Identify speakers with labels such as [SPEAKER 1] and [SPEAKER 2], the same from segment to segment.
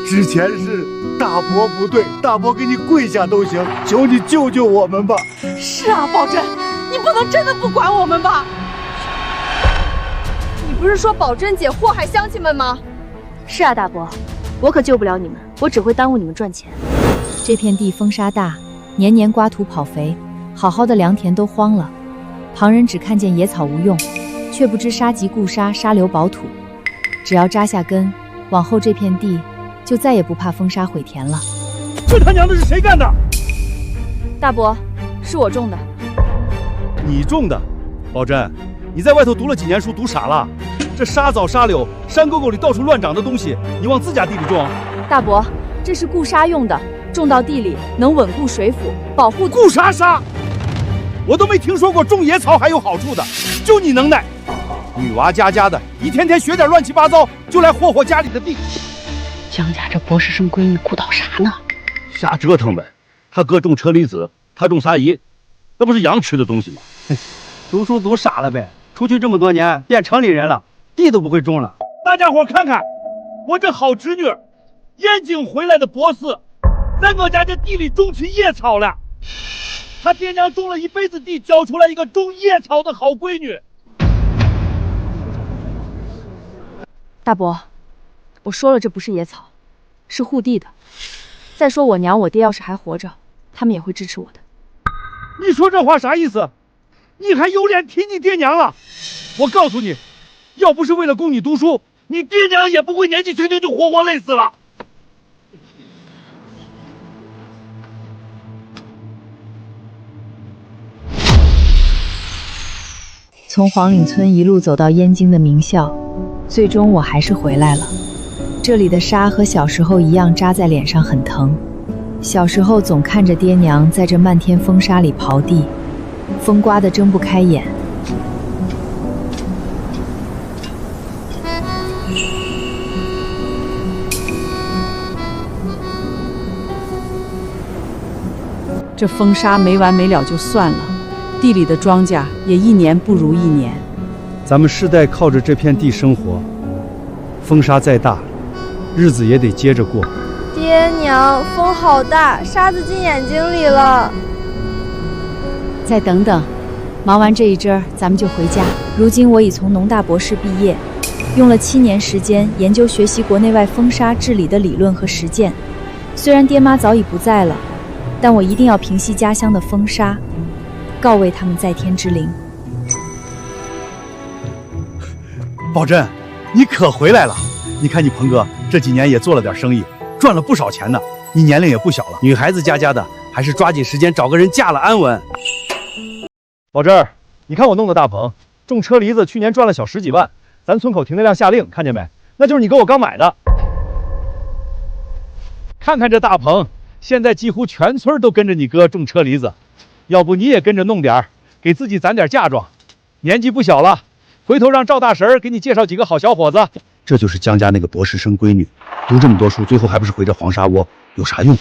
[SPEAKER 1] 之前是大伯不对，大伯给你跪下都行，求你救救我们吧。
[SPEAKER 2] 是啊，宝珍，你不能真的不管我们吧？
[SPEAKER 3] 你不是说宝珍姐祸害乡亲们吗？是啊，大伯，我可救不了你们，我只会耽误你们赚钱。
[SPEAKER 4] 这片地风沙大，年年刮土跑肥，好好的良田都荒了。旁人只看见野草无用，却不知沙棘固沙，沙流保土。只要扎下根，往后这片地就再也不怕风沙毁田了。
[SPEAKER 1] 这他娘的是谁干的？
[SPEAKER 3] 大伯，是我种的。
[SPEAKER 1] 你种的？宝珍，你在外头读了几年书，读傻了？这沙枣、沙柳、山沟沟里到处乱长的东西，你往自家地里种？
[SPEAKER 3] 大伯，这是固沙用的，种到地里能稳固水府，保护。
[SPEAKER 1] 固啥沙？我都没听说过种野草还有好处的，就你能耐！女娃家家的，一天天学点乱七八糟，就来霍霍家里的地。
[SPEAKER 2] 江家这博士生闺女顾到啥呢？
[SPEAKER 5] 瞎折腾呗。他哥种车厘子，他种沙梨，那不是羊吃的东西吗？
[SPEAKER 6] 读书读傻了呗，出去这么多年变城里人了，地都不会种了。
[SPEAKER 1] 大家伙看看，我这好侄女，燕京回来的博士，在我家这地里种起野草了。他爹娘种了一辈子地，教出来一个种野草的好闺女。
[SPEAKER 3] 大伯，我说了，这不是野草，是护地的。再说我娘我爹要是还活着，他们也会支持我的。
[SPEAKER 1] 你说这话啥意思？你还有脸提你爹娘了？我告诉你，要不是为了供你读书，你爹娘也不会年纪轻轻就活活累死了。
[SPEAKER 4] 从黄岭村一路走到燕京的名校，最终我还是回来了。这里的沙和小时候一样扎在脸上很疼。小时候总看着爹娘在这漫天风沙里刨地，风刮得睁不开眼。
[SPEAKER 2] 这风沙没完没了就算了，地里的庄稼也一年不如一年。
[SPEAKER 1] 咱们世代靠着这片地生活，风沙再大，日子也得接着过。
[SPEAKER 3] 爹娘，风好大，沙子进眼睛里了。
[SPEAKER 4] 再等等，忙完这一阵儿，咱们就回家。如今我已从农大博士毕业，用了7年时间研究学习国内外风沙治理的理论和实践。虽然爹妈早已不在了，但我一定要平息家乡的风沙，告慰他们在天之灵。
[SPEAKER 1] 宝珍，你可回来了！你看你鹏哥这几年也做了点生意，赚了不少钱呢。你年龄也不小了，女孩子家家的，还是抓紧时间找个人嫁了安稳。宝珍，你看我弄的大棚，种车厘子，去年赚了小10几万。咱村口停车量下令，看见没？那就是你给我刚买的。看看这大棚，现在几乎全村都跟着你哥种车厘子，要不你也跟着弄点儿，给自己攒点嫁妆。年纪不小了，回头让赵大神给你介绍几个好小伙子。这就是江家那个博士生闺女，读这么多书，最后还不是回这黄沙窝，有啥用？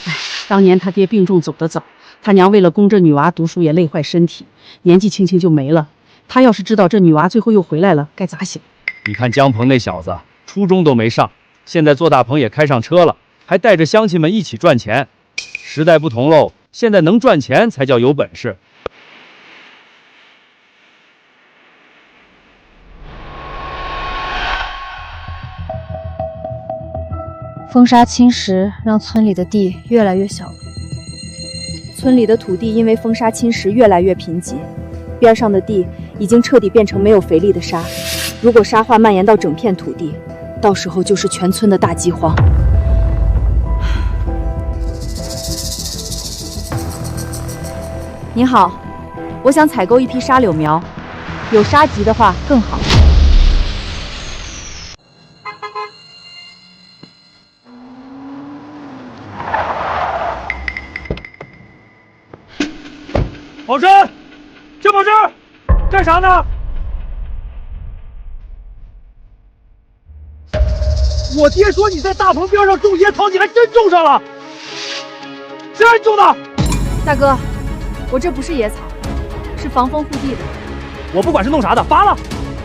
[SPEAKER 2] 当年他爹病重走得早，他娘为了供这女娃读书也累坏身体，年纪轻轻就没了。他要是知道这女娃最后又回来了，该咋想？
[SPEAKER 1] 你看江鹏那小子，初中都没上，现在做大棚也开上车了，还带着乡亲们一起赚钱。时代不同喽，现在能赚钱才叫有本事。
[SPEAKER 3] 风沙侵蚀让村里的地越来越小了，村里的土地因为风沙侵蚀越来越贫瘠，边上的地已经彻底变成没有肥力的沙。如果沙化蔓延到整片土地，到时候就是全村的大饥荒。您好，我想采购一批沙柳苗，有沙棘的话更好。
[SPEAKER 1] 宝珍，这宝珍，干啥呢？我爹说你在大棚边上种野草，你还真种上了。谁让你种的？
[SPEAKER 3] 大哥，我这不是野草，是防风护地的。
[SPEAKER 1] 我不管是弄啥的，拔了！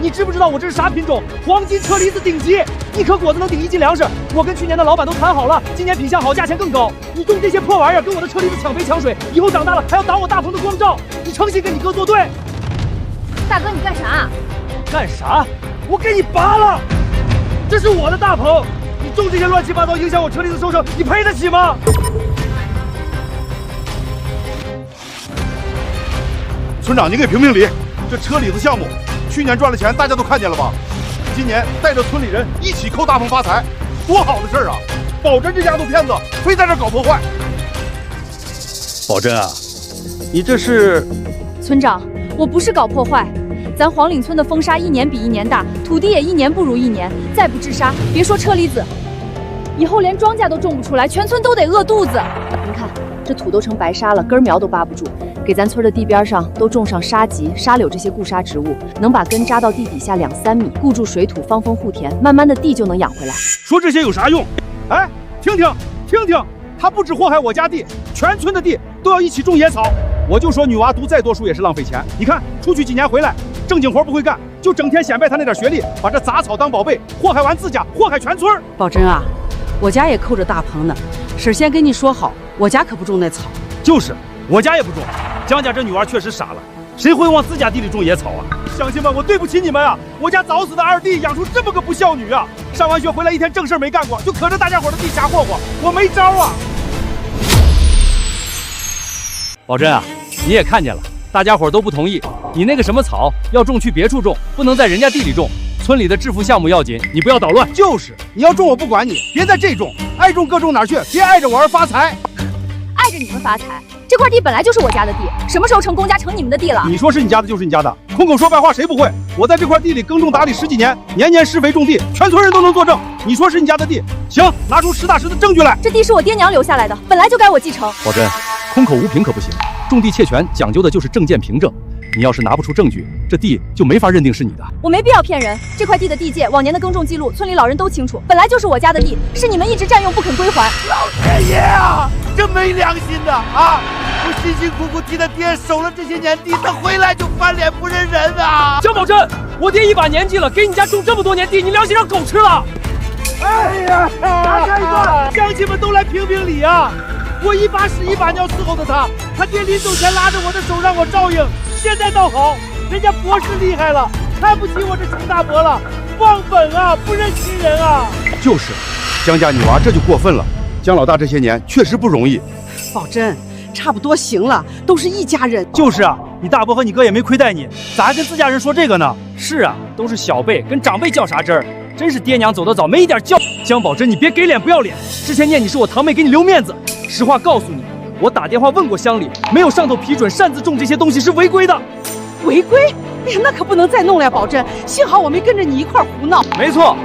[SPEAKER 1] 你知不知道我这是啥品种？黄金车厘子顶级，1颗果子能顶1斤粮食。我跟去年的老板都谈好了，今年品相好，价钱更高。你种这些破玩意儿，跟我的车厘子抢肥抢水，以后长大了还要挡我大棚的光照。你诚心跟你哥作对？
[SPEAKER 3] 大哥，你干啥？
[SPEAKER 1] 干啥？我给你拔了！这是我的大棚，你种这些乱七八糟，影响我车厘子收成，你赔得起吗？
[SPEAKER 5] 村长，你给评评理，这车厘子项目，去年赚了钱，大家都看见了吧？今年带着村里人一起扣大棚发财，多好的事儿啊！保真这家都骗子，非在这搞破坏。
[SPEAKER 1] 宝珍啊，你这是……
[SPEAKER 3] 村长，我不是搞破坏，咱黄岭村的风沙一年比一年大，土地也一年不如一年，再不治沙，别说车厘子，以后连庄稼都种不出来，全村都得饿肚子。您看，这土都成白沙了，根苗都扒不住。给咱村的地边上都种上沙棘、沙柳这些固沙植物，能把根扎到地底下2、3米，固住水土，方丰护田，慢慢的地就能养回来。
[SPEAKER 1] 说这些有啥用？哎，听听，他不止祸害我家地，全村的地都要一起种野草。我就说女娃读再多书也是浪费钱。你看，出去几年回来，正经活不会干，就整天显摆他那点学历，把这杂草当宝贝，祸害完自家，祸害全村。
[SPEAKER 2] 宝珍啊，我家也扣着大棚呢，婶先跟你说好，我家可不种那草。
[SPEAKER 1] 就是，我家也不种。江家这女娃确实傻了，谁会往自家地里种野草啊？乡亲们，我对不起你们啊！我家早死的二弟养出这么个不孝女啊！上完学回来一天正事没干过，就可着大家伙的地瞎霍霍，我没招啊！宝珍啊，你也看见了，大家伙都不同意，你那个什么草要种去别处种，不能在人家地里种。村里的致富项目要紧，你不要捣乱。就是，你要种我不管你，别在这种，爱种各种哪儿去，别碍着我儿发财。
[SPEAKER 3] 碍着你们发财？这块地本来就是我家的地，什么时候成公家成你们的地了？
[SPEAKER 1] 你说是你家的就是你家的，空口说白话谁不会？我在这块地里耕种打理10几年，年年施肥种地，全村人都能作证。你说是你家的地，行，拿出实打实的证据来。
[SPEAKER 3] 这地是我爹娘留下来的，本来就该我继承。
[SPEAKER 1] 宝珍，空口无凭可不行，种地窃权讲究的就是证件凭证。你要是拿不出证据，这地就没法认定是你的。
[SPEAKER 3] 我没必要骗人，这块地的地界、往年的耕种记录，村里老人都清楚，本来就是我家的地，是你们一直占用不肯归还。
[SPEAKER 7] 老天爷啊，这没良心的啊！我辛辛苦苦替他爹守了这些年地，他回来就翻脸不认人啊！
[SPEAKER 1] 江宝珍，我爹一把年纪了，给你家种这么多年地，你良心让狗吃了！哎呀，大家一个，乡亲们都来评评理啊！我一把屎一把尿伺候的他爹临走前拉着我的手让我照应。现在倒好，人家博士厉害了，看不起我这穷大伯了，忘本啊，不认亲人啊！就是，江家女娃这就过分了。江老大这些年确实不容易。
[SPEAKER 2] 宝珍，差不多行了，都是一家人。
[SPEAKER 1] 就是啊，你大伯和你哥也没亏待你，咋还跟自家人说这个呢？是啊，都是小辈，跟长辈较啥真儿？真是爹娘走得早，没一点教。江宝珍，你别给脸不要脸，之前念你是我堂妹，给你留面子。实话告诉你。我打电话问过乡里，没有上头批准擅自种这些东西是违规的。
[SPEAKER 2] 违规？哎呀，那可不能再弄了呀，宝珍。幸好我没跟着你一块胡闹。
[SPEAKER 8] 没错，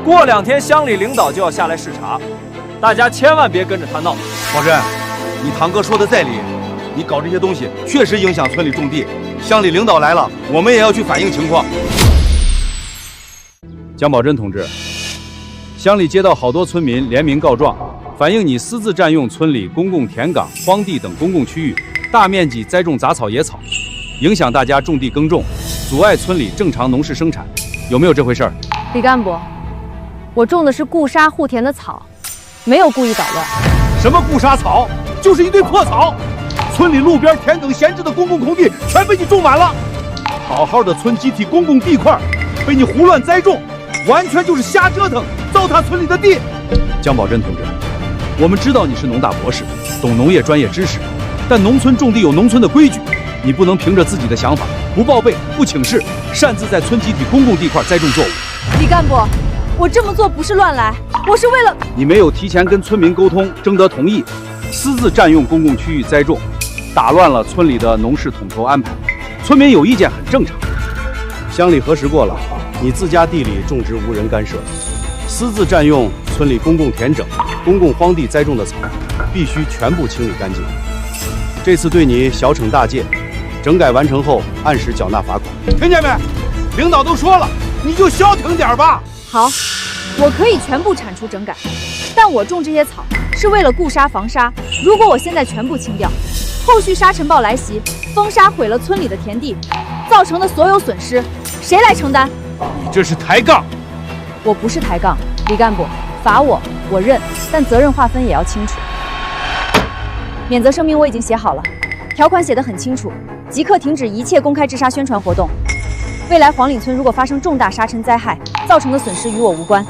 [SPEAKER 8] 过2天乡里领导就要下来视察，大家千万别跟着他闹。
[SPEAKER 1] 宝珍，你堂哥说的在理，你搞这些东西确实影响村里种地。乡里领导来了，我们也要去反映情况。江宝珍同志，乡里接到好多村民联名告状。反映你私自占用村里公共田岗、荒地等公共区域，大面积栽种杂草野草，影响大家种地耕种，阻碍村里正常农事生产，有没有这回事儿？
[SPEAKER 3] 李干部，我种的是固沙护田的草，没有故意捣乱。
[SPEAKER 1] 什么固沙草？就是一堆破草！村里路边田埂闲置的公共空地全被你种满了，好好的村集体公共地块被你胡乱栽种，完全就是瞎折腾，糟蹋村里的地。江宝珍同志。我们知道你是农大博士，懂农业专业知识，但农村种地有农村的规矩，你不能凭着自己的想法，不报备、不请示，擅自在村集体公共地块栽种作物。
[SPEAKER 3] 李干部，我这么做不是乱来，我是为了……
[SPEAKER 1] 你没有提前跟村民沟通，征得同意，私自占用公共区域栽种，打乱了村里的农事统筹安排。村民有意见很正常，乡里核实过了，你自家地里种植无人干涉，私自占用村里公共田埂、公共荒地栽种的草，必须全部清理干净。这次对你小惩大戒，整改完成后按时缴纳罚款。听见没？领导都说了，你就消停点吧。
[SPEAKER 3] 好，我可以全部铲除整改，但我种这些草是为了固沙防沙。如果我现在全部清掉，后续沙尘暴来袭，风沙毁了村里的田地，造成的所有损失，谁来承担？
[SPEAKER 1] 你这是抬杠！
[SPEAKER 3] 我不是抬杠，李干部，罚我认，但责任划分也要清楚。免责声明我已经写好了，条款写得很清楚，即刻停止一切公开治沙宣传活动。未来黄岭村如果发生重大沙尘灾害，造成的损失与我无关。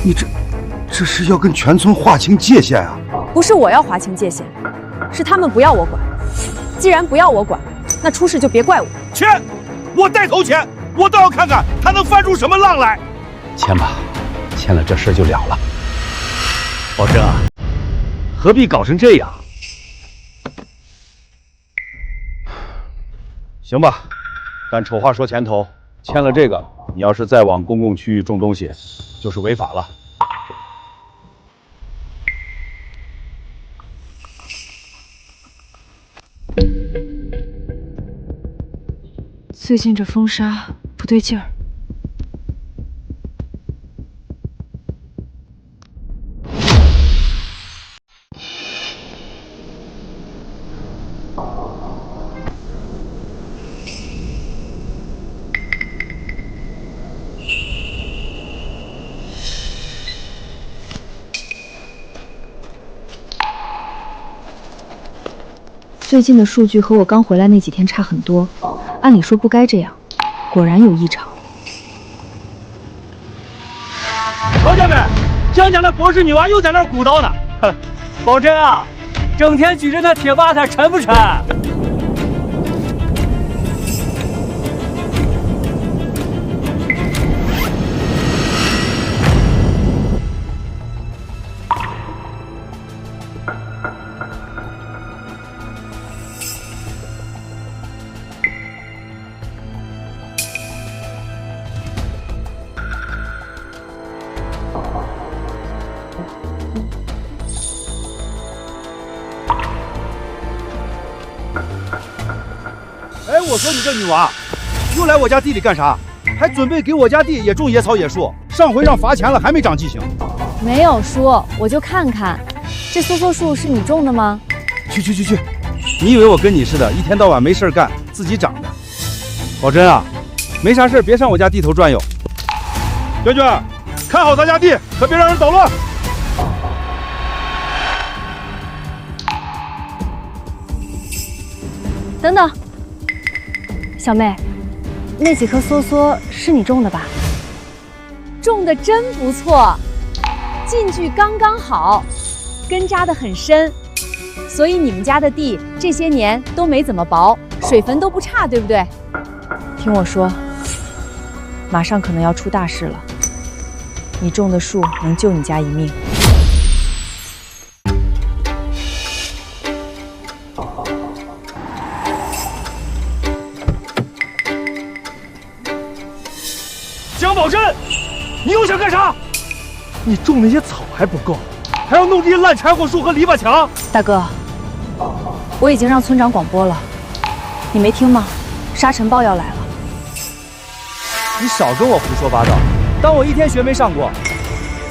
[SPEAKER 5] 你这是要跟全村划清界限啊！
[SPEAKER 3] 不是我要划清界限，是他们不要我管。既然不要我管，那出事就别怪我。
[SPEAKER 5] 签，我带头签，我倒要看看他能翻出什么浪来。
[SPEAKER 1] 签吧，签了这事就了了。宝珍啊，何必搞成这样？行吧，但丑话说前头，签了这个，你要是再往公共区域种东西，就是违法了。
[SPEAKER 3] 最近这风沙不对劲儿。最近的数据和我刚回来那几天差很多，按理说不该这样，果然有异常。
[SPEAKER 6] 老家们，江家的博士女娃又在那儿鼓捣呢。哼，宝珍啊，整天举着那铁把它沉不沉？
[SPEAKER 1] 哎，我说你这女娃，又来我家地里干啥？还准备给我家地也种野草野树？上回让罚钱了，还没长记性。
[SPEAKER 3] 没有说，我就看看，这梭梭树是你种的吗？
[SPEAKER 1] 去！你以为我跟你似的，一天到晚没事干，自己长的？宝珍啊，没啥事别上我家地头转悠。
[SPEAKER 5] 娟娟，看好咱家地，可别让人捣乱。
[SPEAKER 3] 等等，小妹，那几棵梭梭是你种的吧？种的真不错，近距刚刚好，根扎得很深，所以你们家的地这些年都没怎么薄，水分都不差，对不对？听我说，马上可能要出大事了，你种的树能救你家一命。
[SPEAKER 6] 江宝珍，你又想干啥？你种那些草还不够，还要弄这些烂柴火树和篱笆墙。
[SPEAKER 3] 大哥，我已经让村长广播了，你没听吗？沙尘暴要来了。
[SPEAKER 8] 你少跟我胡说八道，当我一天学没上过。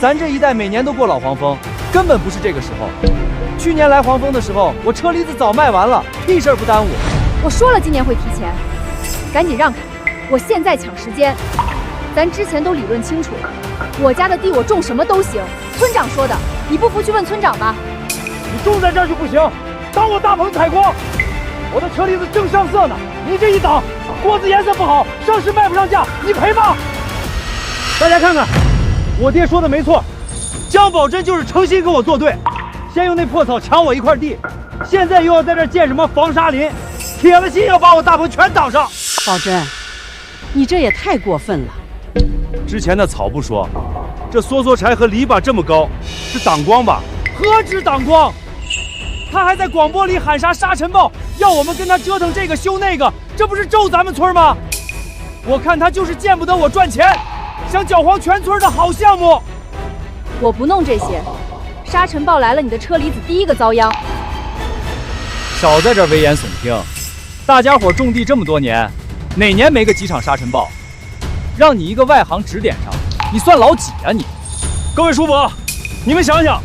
[SPEAKER 8] 咱这一带每年都过老黄蜂，根本不是这个时候。去年来黄蜂的时候，我车厘子早卖完了，屁事儿不耽误。
[SPEAKER 3] 我说了今年会提前，赶紧让开！我现在抢时间。咱之前都理论清楚了，我家的地我种什么都行。村长说的，你不服去问村长吧。
[SPEAKER 6] 你种在这儿就不行，当我大棚采光。我的车厘子正上色呢，你这一挡，锅子颜色不好，上市卖不上价，你赔吧。大家看看，我爹说的没错，江宝珍就是诚心跟我作对，先用那破草抢我一块地，现在又要在这儿建什么防沙林，铁了心要把我大棚全挡上。
[SPEAKER 2] 宝珍，你这也太过分了。
[SPEAKER 1] 之前的草不说，这梭梭柴和篱笆这么高，是挡光吧？
[SPEAKER 6] 何止挡光，他还在广播里喊啥沙尘暴，要我们跟他折腾这个修那个，这不是咒咱们村吗？我看他就是见不得我赚钱，想搅黄全村的好项目。
[SPEAKER 3] 我不弄这些，沙尘暴来了，你的车厘子第一个遭殃。
[SPEAKER 8] 少在这危言耸听，大家伙种地这么多年，哪年没个几场沙尘暴？让你一个外行指点上，你算老几啊你？
[SPEAKER 6] 各位叔伯，你们想想，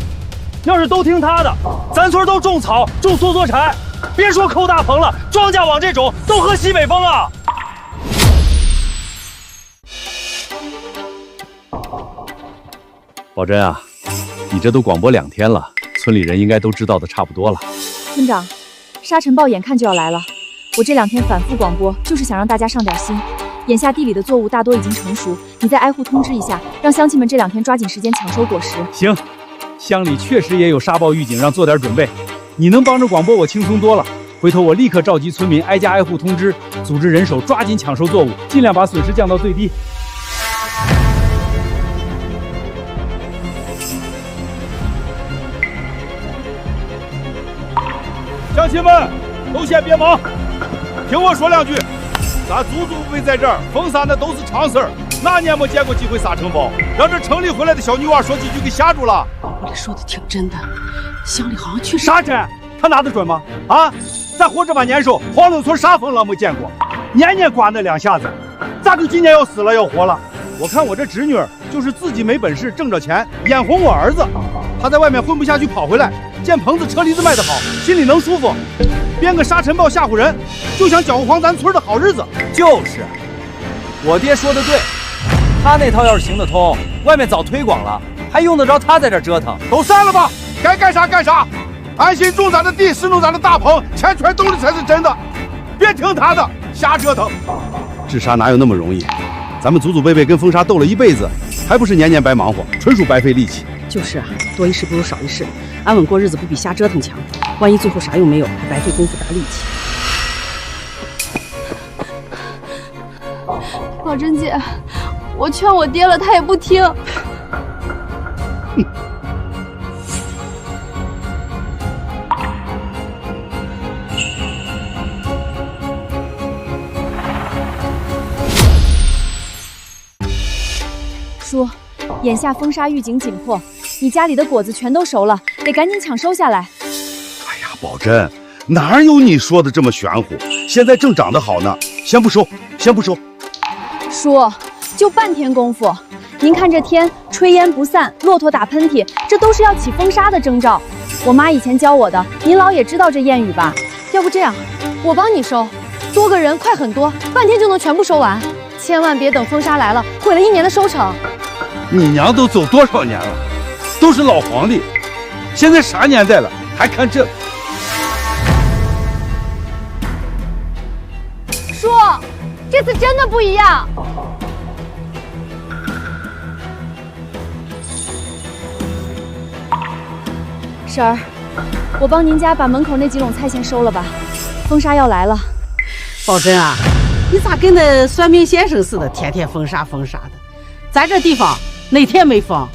[SPEAKER 6] 要是都听他的，咱村都种草种梭梭柴，别说抠大棚了，庄稼网这种都喝西北风啊！
[SPEAKER 1] 宝珍啊，你这都广播2天了，村里人应该都知道的差不多了。
[SPEAKER 4] 村长，沙尘暴眼看就要来了，我这2天反复广播，就是想让大家上点心。眼下地里的作物大多已经成熟，你再挨户通知一下，让乡亲们这2天抓紧时间抢收果实。
[SPEAKER 1] 行，乡里确实也有沙暴预警，让做点准备。你能帮着广播，我轻松多了。回头我立刻召集村民，挨家挨户通知，组织人手抓紧抢收作物，尽量把损失降到最低。
[SPEAKER 5] 乡亲们，都先别忙，听我说2句。咱祖祖辈在这儿，封杀那都是常事儿，哪年没见过机会撒城包，让这城里回来的小女娃说几句给吓住了。
[SPEAKER 2] 我这说的挺真的，乡里好像确实
[SPEAKER 1] 啥真？他拿得准吗？啊，咱活这把年数，黄冷村啥风浪没见过，年年刮那2下子，咋就今年要死了要活了？我看我这侄女就是自己没本事挣着钱，眼红我儿子，他在外面混不下去跑回来，见棚子车厘子卖得好，心里能舒服，编个沙尘暴吓唬人，就想搅黄咱村的好日子。
[SPEAKER 8] 就是，我爹说的对，他那套要是行得通，外面早推广了，还用得着他在这折腾？
[SPEAKER 5] 都散了吧，该干啥干啥，安心种咱的地，使用咱的大棚，钱全兜里才是真的，别听他的瞎折腾。
[SPEAKER 1] 治沙哪有那么容易？咱们祖祖辈辈跟风沙斗了一辈子，还不是年年白忙活，纯属白费力气。
[SPEAKER 2] 就是啊，多一事不如少一事，安稳过日子不比瞎折腾强。万一最后啥用没有，还白费功夫打力气。
[SPEAKER 3] 宝珍姐，我劝我爹了，他也不听。
[SPEAKER 4] 叔，眼下风沙预警紧迫，你家里的果子全都熟了，得赶紧抢收下来。
[SPEAKER 5] 哎呀，宝珍，哪有你说的这么玄乎？现在正长得好呢，先不收，先不收。
[SPEAKER 4] 叔，就半天功夫，您看这天炊烟不散，骆驼打喷嚏，这都是要起风沙的征兆。我妈以前教我的，您老也知道这谚语吧？要不这样，我帮你收，多个人快很多，半天就能全部收完。千万别等风沙来了，毁了1年的收成。
[SPEAKER 1] 你娘都走多少年了，都是老皇帝，现在啥年代了，还看这？
[SPEAKER 3] 叔，这次真的不一样。
[SPEAKER 4] 婶儿，我帮您家把门口那几垄菜先收了吧，风沙要来了。
[SPEAKER 2] 宝珍啊，你咋跟那算命先生似的，天天风沙风沙的？咱这地方哪天没风？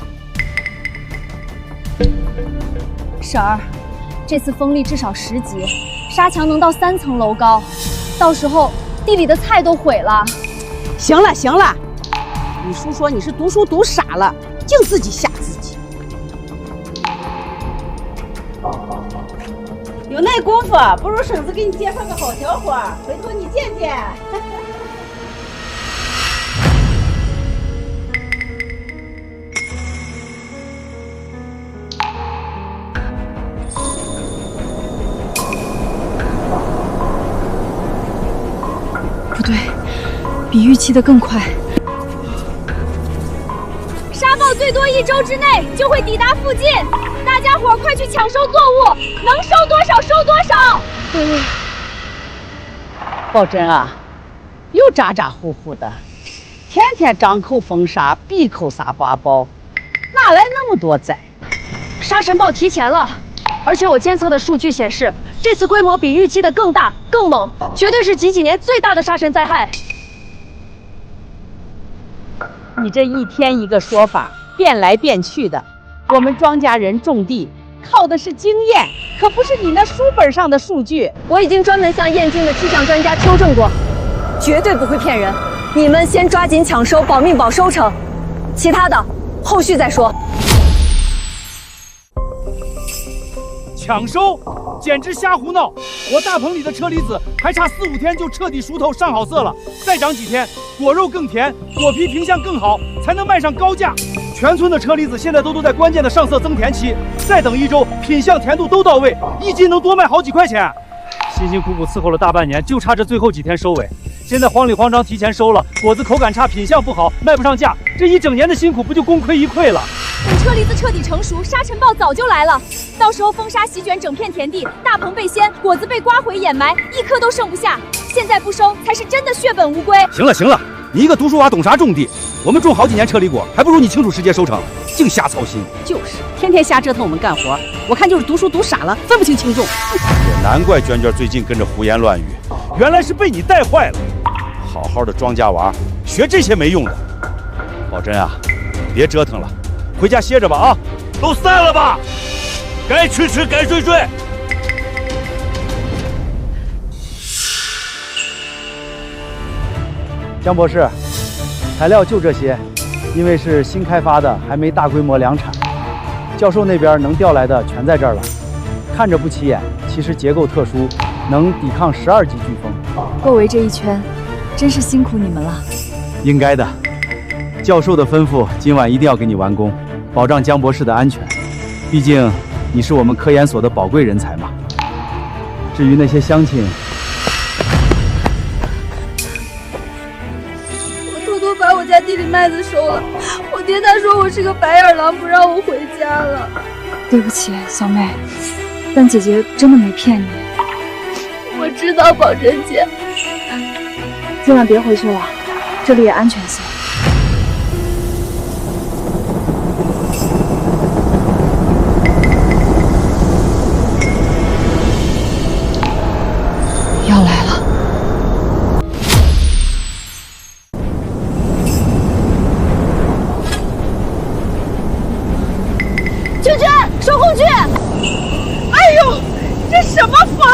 [SPEAKER 4] 婶儿，这次风力至少10级，沙墙能到3层楼高，到时候地里的菜都毁了。
[SPEAKER 2] 行了行了，你叔说你是读书读傻了，净自己吓自己。有那功夫，不如婶子给你介绍个好小伙，回头你见见。
[SPEAKER 4] 不对，比预期的更快。沙暴最多1周之内就会抵达附近，大家伙快去抢收作物，能收多少收多少。
[SPEAKER 2] 宝珍啊，又咋咋呼呼的，天天张口风沙，闭口撒花包，哪来那么多灾？
[SPEAKER 3] 沙尘暴提前了，而且我监测的数据显示，这次规模比预期的更大、更猛，绝对是几年最大的沙尘灾害。
[SPEAKER 2] 你这一天一个说法，变来变去的。我们庄稼人种地靠的是经验，可不是你那书本上的数据。
[SPEAKER 3] 我已经专门向验经的气象专家纠正过，绝对不会骗人。你们先抓紧抢收，保命保收成，其他的后续再说。
[SPEAKER 1] 抢收，简直瞎胡闹！我大棚里的车厘子还差4、5天就彻底熟透上好色了，再长几天，果肉更甜，果皮平相更好，才能卖上高价。全村的车厘子现在都在关键的上色增甜期，再等1周，品相甜度都到位，1斤能多卖好几块钱。辛辛苦苦伺候了大半年，就差这最后几天收尾。现在慌里慌张提前收了，果子口感差，品相不好，卖不上价，这1整年的辛苦不就功亏一篑了？
[SPEAKER 3] 等车厘子彻底成熟，沙尘暴早就来了。到时候风沙席卷整片田地，大棚被掀，果子被刮毁掩埋，一颗都剩不下。现在不收，才是真的血本无归。
[SPEAKER 1] 行了行了，你一个读书娃懂啥种地？我们种好几年车厘果，还不如你清楚时节收成，净瞎操心。
[SPEAKER 2] 就是天天瞎折腾我们干活，我看就是读书读傻了，分不清轻重。
[SPEAKER 1] 也难怪娟娟最近跟着胡言乱语，原来是被你带坏了。好好的庄稼娃，学这些没用的。宝珍啊，别折腾了，回家歇着吧啊！
[SPEAKER 6] 都散了吧，该吃吃，该睡睡。
[SPEAKER 1] 江博士，材料就这些，因为是新开发的，还没大规模量产。教授那边能调来的全在这儿了，看着不起眼，其实结构特殊，能抵抗12级飓风。
[SPEAKER 3] 够围这一圈，真是辛苦你们了。
[SPEAKER 1] 应该的，教授的吩咐今晚一定要给你完工，保障江博士的安全。毕竟你是我们科研所的宝贵人才嘛。至于那些乡亲，
[SPEAKER 3] 我偷偷把我家地里麦子收了，我爹他说我是个白眼狼，不让我回家了。对不起，小妹，但姐姐真的没骗你。我知道，宝珍姐。今晚别回去了，这里也安全些。要来了。娟娟，收工具！
[SPEAKER 2] 哎呦，这什么风！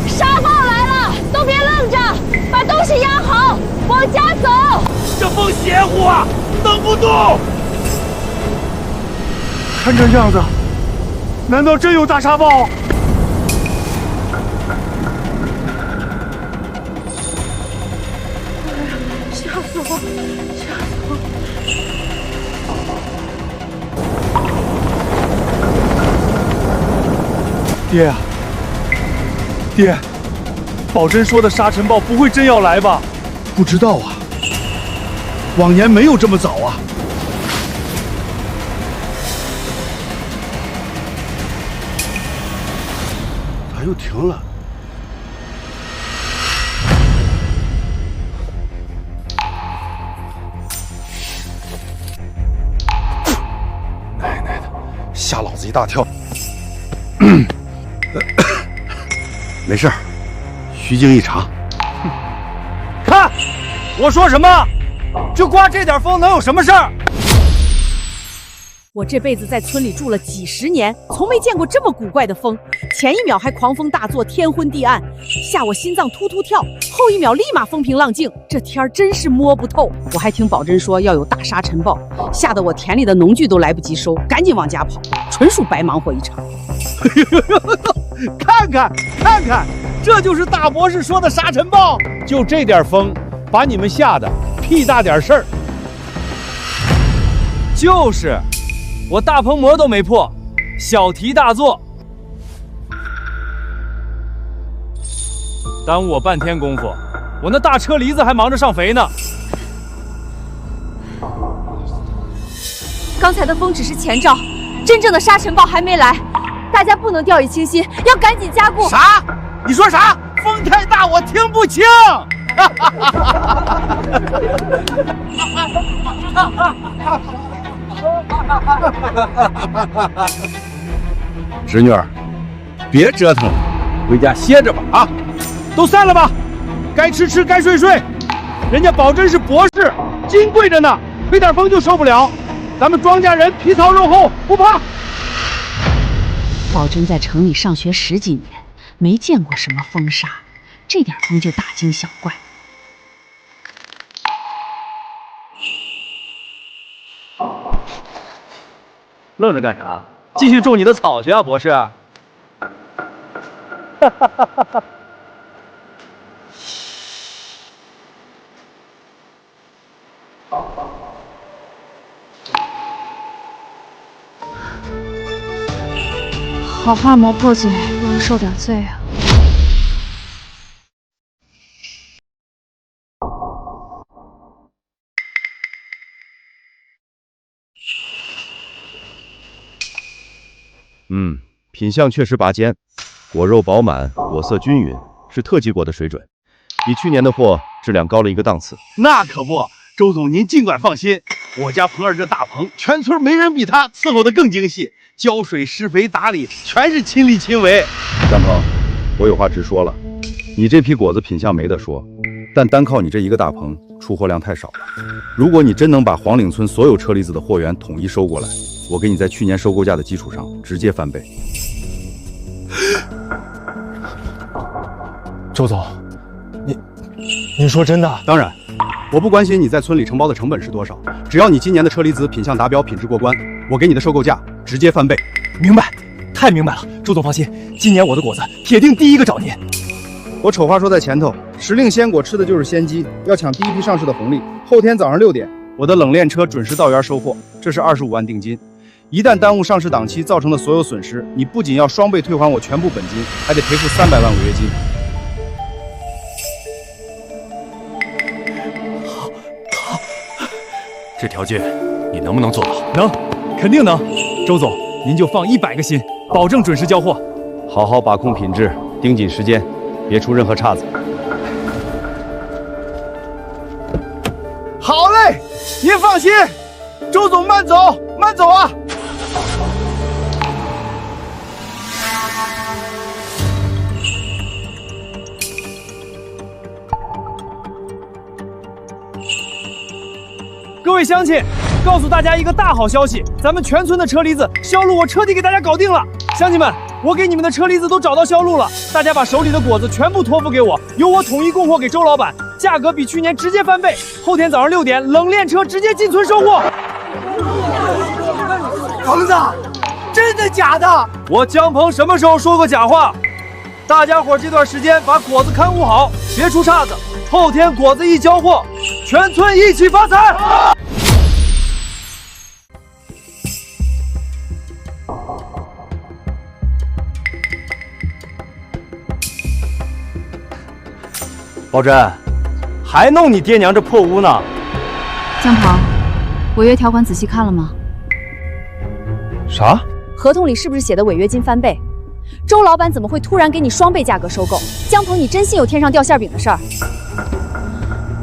[SPEAKER 3] 沙暴来了，都别愣着，把东西压好，往家走。
[SPEAKER 6] 这风邪乎啊，蹬不动。
[SPEAKER 5] 看这样子，难道真有大沙暴？
[SPEAKER 3] 吓死我！吓死我！
[SPEAKER 5] 爹呀，爹，宝珍说的沙尘暴不会真要来吧？不知道啊，往年没有这么早啊。咋又停了？奶奶的，吓老子一大跳。没事儿，虚惊一场。
[SPEAKER 8] 看，我说什么？就刮这点风，能有什么事儿？
[SPEAKER 2] 我这辈子在村里住了几十年，从没见过这么古怪的风。前一秒还狂风大作，天昏地暗，吓我心脏突突跳；后一秒立马风平浪静。这天儿真是摸不透。我还听宝珍说要有大沙尘暴，吓得我田里的农具都来不及收，赶紧往家跑，纯属白忙活一场。
[SPEAKER 1] 看看看看，这就是大博士说的沙尘暴。就这点风，把你们吓得屁大点事儿。
[SPEAKER 8] 就是，我大棚膜都没破，小题大做。耽误我半天功夫，我那大车厘子还忙着上肥呢。
[SPEAKER 3] 刚才的风只是前兆，真正的沙尘暴还没来，大家不能掉以轻心，要赶紧加固。
[SPEAKER 1] 啥？你说啥？风太大，我听不清。侄女儿，别折腾了，回家歇着吧啊！都散了吧，该吃吃，该睡睡。人家宝珍是博士，金贵着呢，吹点风就受不了。咱们庄稼人皮糙肉厚，不怕。
[SPEAKER 2] 宝珍在城里上学10几年，没见过什么风沙，这点风就大惊小怪。
[SPEAKER 8] 愣着干啥？继续种你的草去啊，博士！
[SPEAKER 3] 好汉磨破嘴，不如受点罪啊。
[SPEAKER 5] 品相确实拔尖，果肉饱满，果色均匀，是特级果的水准，比去年的货质量高了一个档次。
[SPEAKER 1] 那可不，周总您尽管放心，我家鹏儿这大棚，全村没人比他伺候的更精细，浇水、施肥、打理，全是亲力亲为。
[SPEAKER 5] 张鹏，我有话直说了，你这批果子品相没得说，但单靠你这一个大棚，出货量太少了。如果你真能把黄岭村所有车厘子的货源统一收过来，我给你在去年收购价的基础上直接翻倍。
[SPEAKER 6] 周总，您说真的？
[SPEAKER 1] 当然，我不关心你在村里承包的成本是多少，只要你今年的车厘子品相达标、品质过关，我给你的收购价直接翻倍。
[SPEAKER 6] 明白，太明白了。周总放心，今年我的果子铁定第一个找您。
[SPEAKER 9] 我丑话说在前头，时令鲜果吃的就是鲜鸡，要抢第一批上市的红利。后天早上6点，
[SPEAKER 1] 我的冷链车准时到园收货，这是25万定金。一旦耽误上市档期造成的所有损失，你不仅要双倍退还我全部本金，还得赔付300万违约金。
[SPEAKER 6] 好，这条件你能不能做到？
[SPEAKER 8] 能，肯定能。周总，您就放100个心，保证准时交货。
[SPEAKER 5] 好好把控品质，盯紧时间，别出任何岔子。
[SPEAKER 1] 好嘞，您放心，周总慢走，慢走啊！
[SPEAKER 8] 各位乡亲，告诉大家一个大好消息，咱们全村的车厘子销路我彻底给大家搞定了。乡亲们，我给你们的车厘子都找到销路了，大家把手里的果子全部托付给我，由我统一供货给周老板，价格比去年直接翻倍。后天早上6点，冷链车直接进村收货。
[SPEAKER 7] 鹏子，真的假的？
[SPEAKER 8] 我姜鹏什么时候说过假话？大家伙这段时间把果子看护好，别出岔子。后天果子一交货，全村一起发财。宝珍，还弄你爹娘这破屋呢？
[SPEAKER 4] 江鹏，违约条款仔细看了吗？
[SPEAKER 8] 啥？
[SPEAKER 3] 合同里是不是写的违约金翻倍？周老板怎么会突然给你双倍价格收购？江鹏，你真信有天上掉馅饼的事儿？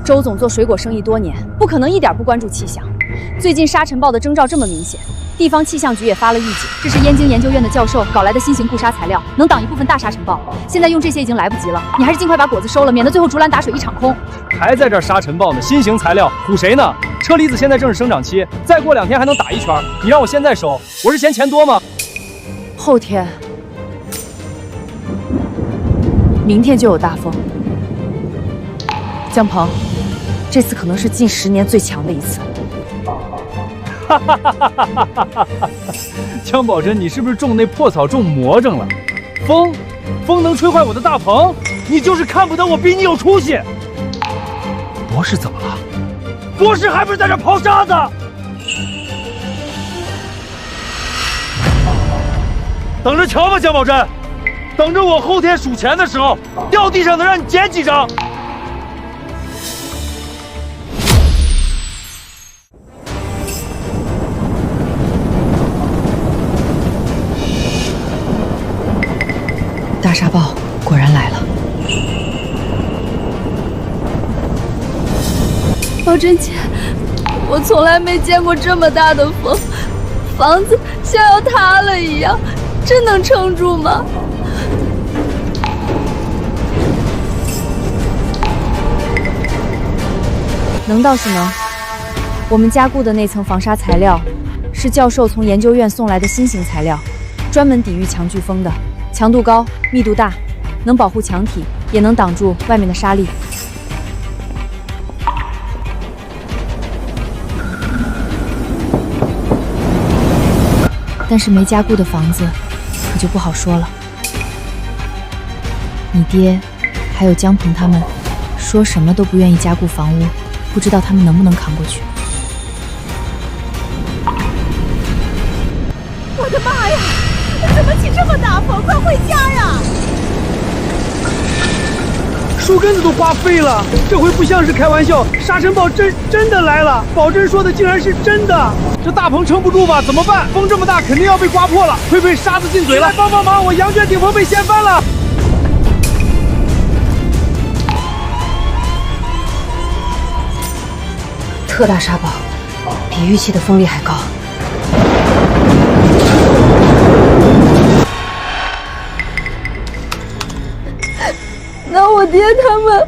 [SPEAKER 3] 周总做水果生意多年，不可能一点不关注气象。最近沙尘暴的征兆这么明显，地方气象局也发了预警，这是燕京研究院的教授搞来的新型固沙材料，能挡一部分大沙尘暴。现在用这些已经来不及了，你还是尽快把果子收了，免得最后竹篮打水一场空。
[SPEAKER 8] 还在这儿沙尘暴呢，新型材料唬谁呢？车厘子现在正是生长期，再过2天还能打1圈，你让我现在收，我是嫌钱多吗？
[SPEAKER 3] 后天、明天就有大风。江鹏，这次可能是近10年最强的一次。
[SPEAKER 8] 江宝珍，你是不是种那破草种魔怔了？风能吹坏我的大棚？你就是看不得我比你有出息。博士怎么了？博士还不是在这刨沙子？等着瞧吧，江宝珍，等着我后天数钱的时候，掉地上的让你捡几张。
[SPEAKER 4] 大沙暴果然来了。
[SPEAKER 3] 宝珍姐，我从来没见过这么大的风，房子像要塌了一样，真能撑住吗？能倒是能。我们加固的那层防沙材料，是教授从研究院送来的新型材料，专门抵御强飓风的。强度高，密度大，能保护墙体，也能挡住外面的沙粒。但是没加固的房子可就不好说了。你爹还有江鹏他们说什么都不愿意加固房屋，不知道他们能不能扛过去。
[SPEAKER 2] 我的妈呀！这么起这么大风？快回家呀！
[SPEAKER 6] 树根子都刮飞了，这回不像是开玩笑，沙尘暴真的来了。保真说的竟然是真的，这大棚撑不住吧？怎么办？风这么大，肯定要被刮破了。呸呸，沙子进嘴了！帮忙！我羊圈顶棚被掀翻了。
[SPEAKER 3] 特大沙暴，比预期的风力还高。那我爹他们……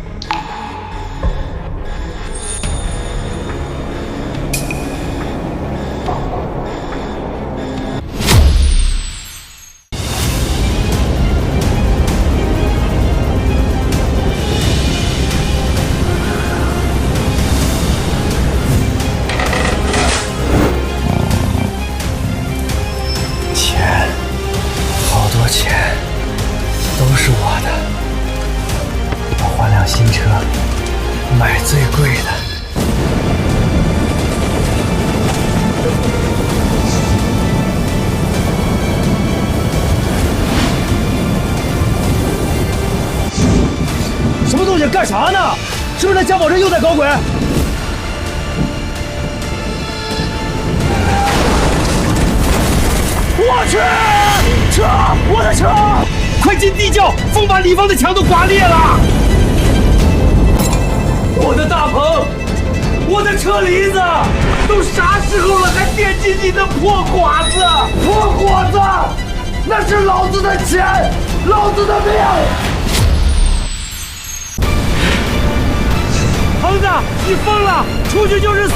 [SPEAKER 8] 钱，好多钱，都是我的。我换辆新车，买最贵的。
[SPEAKER 6] 什么东西？干啥呢？是不是那贾宝珍又在搞鬼？我去！车！我的车！快进地窖！风把里方的墙都刮裂了！我的大棚，我的车厘子，都啥时候了还惦记你的破寡子？破寡子，那是老子的钱，老子的命！棚子，你疯了！出去就是死！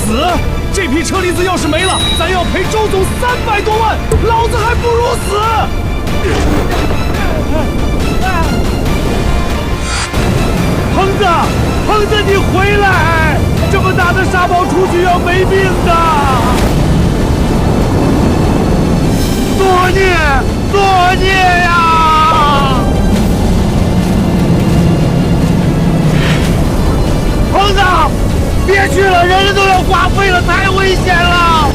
[SPEAKER 6] 死！这批车厘子要是没了，咱要赔周总300多万，老子还不如死！棚子，你回来！这么大的沙暴出去要没命的！作孽呀！棚子，别去了，人都要刮飞了，太危险了！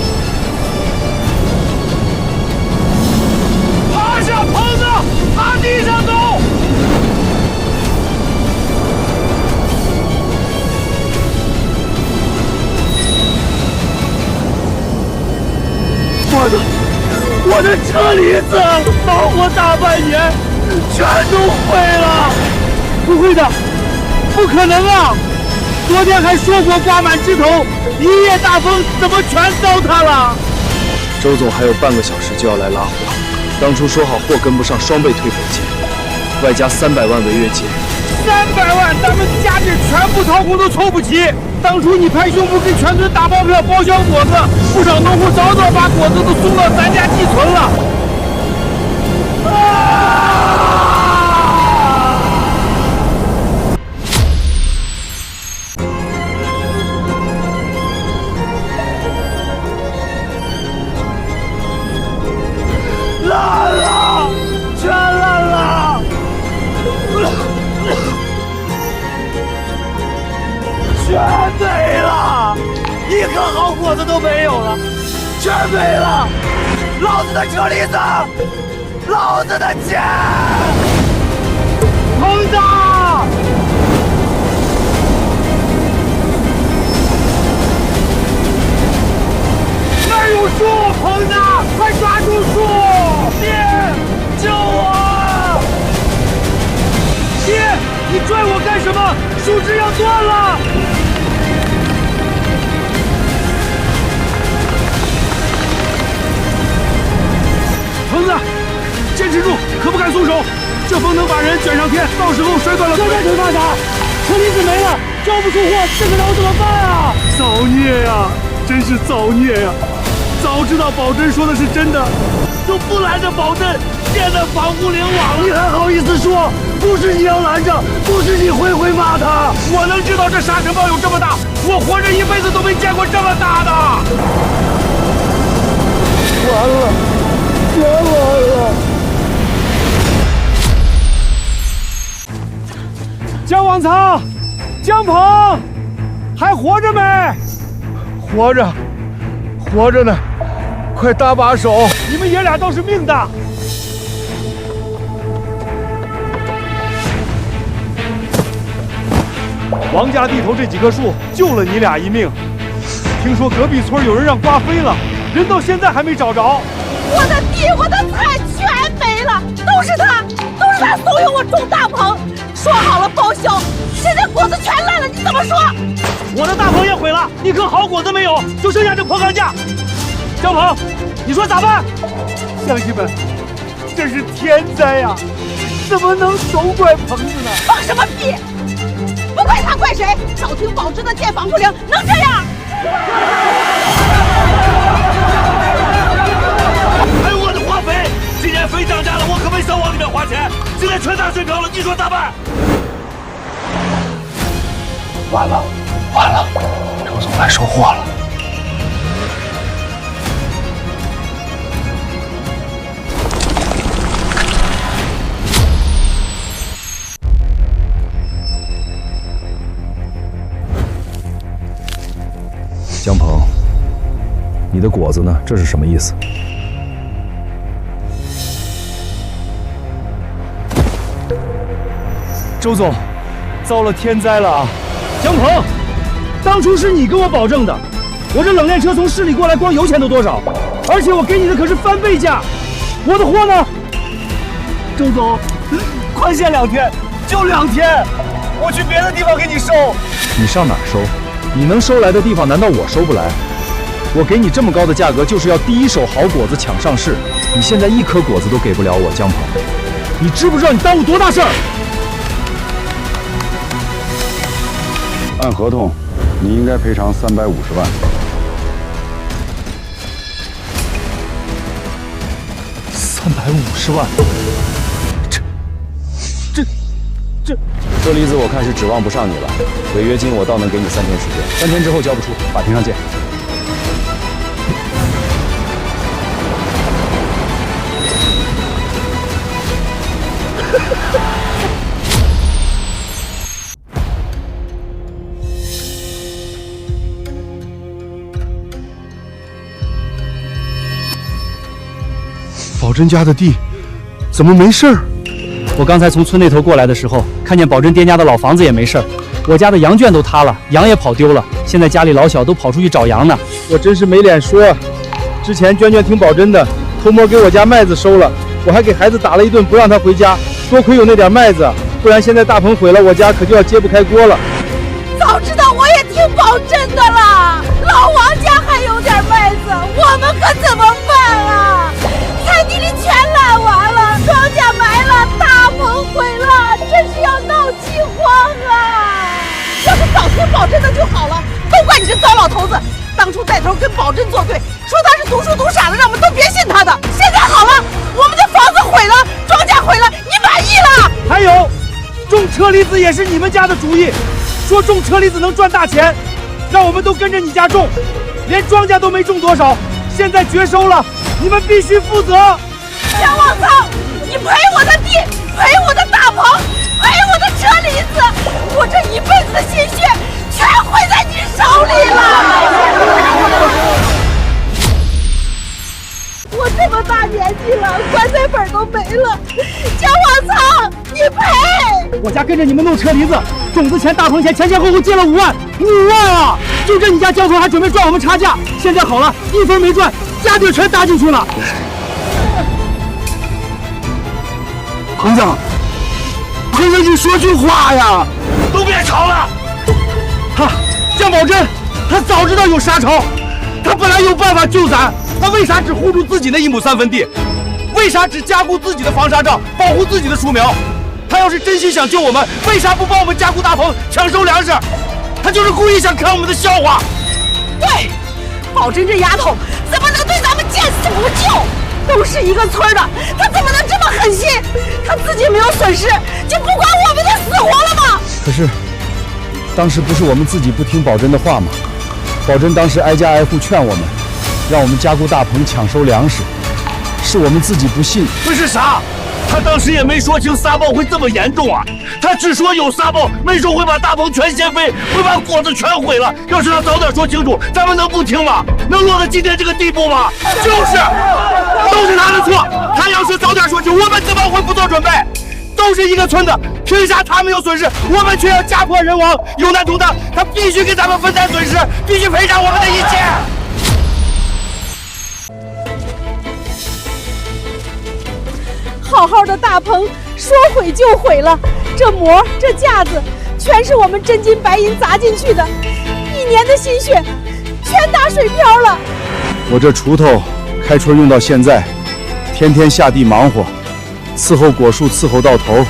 [SPEAKER 6] 趴下，棚子，趴地上走！我的车厘子忙活大半年，全都废了！不会的，不可能啊！昨天还说过挂满枝头，一夜大风怎么全糟蹋了？
[SPEAKER 8] 周总还有半个小时就要来拉货，当初说好货跟不上双倍退本金，外加300万违约金。
[SPEAKER 6] 300万，咱们家底全部掏空都凑不齐。当初你拍胸脯给全村打包票包销果子，不少农户早早把果子都送到咱家寄存了。烂了，全烂了！全没了，一颗好果子都没有了，全没了！老子的车厘子，老子的钱！棚子，那儿有树，棚子，快抓住树！爹，救我！爹，你拽我干什么？树枝要断了！棚子，坚持住，可不敢松手。这风能把人卷上天，到时候摔断了腿。这腿怕啥？车厘子没了，交不出货，这可让我怎么办啊？造孽呀，真是造孽呀！早知道保真说的是真的，就不拦着保真，现在防护领网了。你还好意思说？不是你要拦着，不是你回骂他。我能知道这沙尘暴有这么大，我活着一辈子都没见过这么大的。完了，全完了！姜往仓，姜鹏，还活着没？活着，活着呢。
[SPEAKER 8] 快搭把手！你们爷俩倒是命大。王家地头这几棵树救了你俩一命。听说隔壁村有人让刮飞了，人到现在还没找着。
[SPEAKER 2] 我的地，我的菜全没了，都是他怂恿我种大棚，说好了报销，现在果子全烂了，你怎么说？
[SPEAKER 6] 我的大棚也毁了，一颗好果子没有，就剩下这破钢架。张鹏，你说咋办？
[SPEAKER 8] 乡亲们，这是天灾呀，怎么能都怪棚子呢？
[SPEAKER 2] 放什么屁！不怪他怪谁？少听保真的建房不灵，能这样？
[SPEAKER 6] 还有我的化肥，今年肥涨价了，我可没少往里面花钱，现在全打水漂了，你说咋办？
[SPEAKER 1] 完了，周总来收货了。
[SPEAKER 8] 江鹏，你的果子呢？这是什么意思？周总，遭了天灾了啊！
[SPEAKER 6] 江鹏，当初是你跟我保证的，我这冷链车从市里过来，光油钱都多少？而且我给你的可是翻倍价，我的货呢？周总，宽限2天，就2天，我去别的地方给你收。
[SPEAKER 8] 你上哪儿收？你能收来的地方，难道我收不来？我给你这么高的价格，就是要第一手好果子抢上市。你现在一颗果子都给不了我，江鹏，你知不知道你耽误多大事儿？
[SPEAKER 9] 按合同，你应该赔偿350万。
[SPEAKER 8] 350万，这，车厘子，我看是指望不上你了。违约金我倒能给你3天时间，3天之后交不出，法庭上见。
[SPEAKER 1] 保真家的地怎么没事儿？
[SPEAKER 6] 我刚才从村那头过来的时候，看见保真爹家的老房子也没事儿，我家的羊圈都塌了，羊也跑丢了，现在家里老小都跑出去找羊呢。
[SPEAKER 9] 我真是没脸说，之前娟娟挺保真的，偷摸给我家麦子收了，我还给孩子打了一顿，不让他回家。多亏有那点麦子，不然现在大棚毁了，我家可就要揭不开锅了。
[SPEAKER 2] 早知道我也听保真的了，老王家还有点麦子，我们可怎么办啊？菜地里全烂完了，庄稼埋了，大棚毁了，真是要闹饥荒啊！要是早听保真的就好了，都怪你这糟老头子，当初带头跟保真作对，说他是读书读傻了，让我们都别信他的。现在好了，我们的房子毁了，庄稼毁了，你满意了？
[SPEAKER 6] 还有，种车厘子也是你们家的主意，说种车厘子能赚大钱，让我们都跟着你家种，连庄稼都没种多少，现在绝收了，你们必须负责。
[SPEAKER 2] 冤枉操！你赔我的地，赔我的大棚，赔我的车厘子，我这一辈子的心血全毁在你手里了。我这么大年纪了，棺材本都没了，姜王操，你赔！
[SPEAKER 6] 我家跟着你们弄车厘子，种子钱、大棚钱前后后借了5万，5万啊！就这你家江鹏还准备赚我们差价，现在好了，一分没赚，家底全搭进去了。
[SPEAKER 1] 鹏子，你说句话呀！
[SPEAKER 6] 都别吵了！
[SPEAKER 1] 江宝珍，他早知道有沙潮，他本来有办法救咱，他为啥只护住自己的1亩3分地？为啥只加固自己的防沙障，保护自己的树苗？他要是真心想救我们，为啥不帮我们加固大棚，抢收粮食？他就是故意想看我们的笑话。
[SPEAKER 2] 对，宝珍这丫头怎么能对咱们见死不救？都是一个村的，他怎么能这么狠心？他自己没有损失，就不管我们的死活了吗？
[SPEAKER 8] 可是，当时不是我们自己不听保真的话吗？保真当时挨家挨户劝我们，让我们加固大棚抢收粮食，是我们自己不信。
[SPEAKER 6] 不是啥，他当时也没说清沙暴会这么严重啊，他
[SPEAKER 7] 他只说有沙暴，没说会把大棚全掀飞，会把果子全毁了。要是他早点说清楚，咱们能不听吗？能落到今天这个地步吗？就是，都是他的错。他要是早点说清，我们怎么会不做准备？都是一个村的，凭啥他们有损失，我们却要家破人亡？有难同当，他必须给咱们分担损失，必须赔偿我们的一切。
[SPEAKER 2] 好好的大棚说毁就毁了，这膜这架子全是我们真金白银砸进去的，1年的心血全打水漂了。
[SPEAKER 9] 我这锄头开春用到现在，天天下地忙活，伺候果树伺候到头，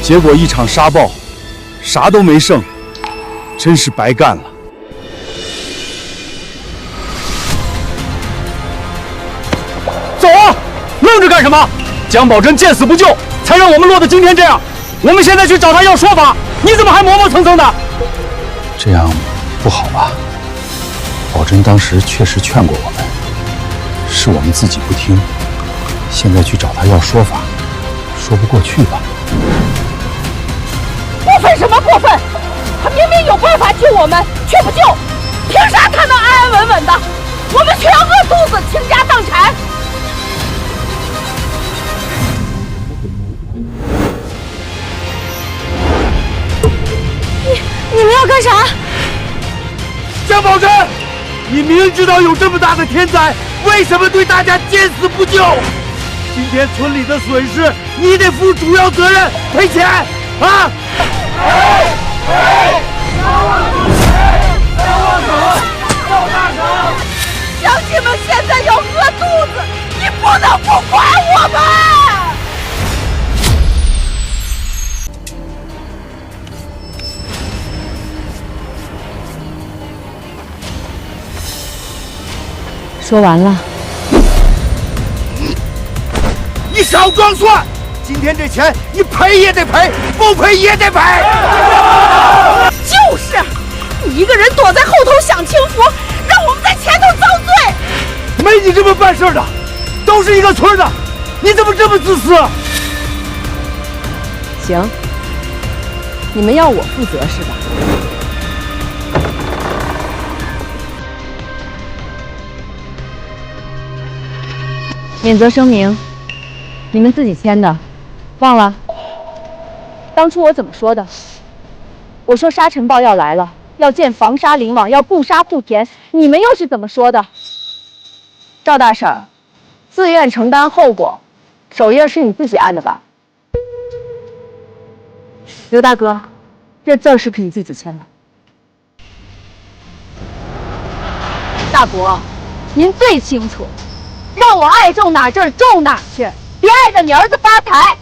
[SPEAKER 9] 结果一场沙暴，啥都没剩，真是白干了。
[SPEAKER 8] 走啊！愣着干什么？姜宝珍见死不救，才让我们落得今天这样。我们现在去找他要说法，你怎么还磨磨蹭蹭的？
[SPEAKER 9] 这样不好吧？宝珍当时确实劝过我们，是我们自己不听。现在去找他要说法，说不过去吧？
[SPEAKER 2] 过分什么过分？他明明有办法救我们，却不救，凭啥他能安安稳稳的，我们却要饿肚子、倾家荡产？你们要干啥？
[SPEAKER 7] 姜宝珍，你明知道有这么大的天灾，为什么对大家见死不救？今天村里的损失，你得负主要责任，赔钱啊！
[SPEAKER 2] 乡亲们现在要饿肚子，你不能不管我们！
[SPEAKER 4] 说完了。
[SPEAKER 7] 你少装蒜！今天这钱你赔也得赔，不赔也得赔。
[SPEAKER 2] 就是，你一个人躲在后头享清福，让我们在前头遭罪。
[SPEAKER 7] 没你这么办事的，都是一个村的，你怎么这么自私？
[SPEAKER 2] 行，你们要我负责是吧？
[SPEAKER 4] 免责声明，你们自己签的，忘了？
[SPEAKER 3] 当初我怎么说的？我说沙尘暴要来了，要建防沙林网，要布沙铺田，你们又是怎么说的？赵大婶，自愿承担后果，手印是你自己按的吧？刘大哥，这字是不是你自己签的？大伯，您最清楚。让我爱种哪阵种哪去，别碍着你儿子发财。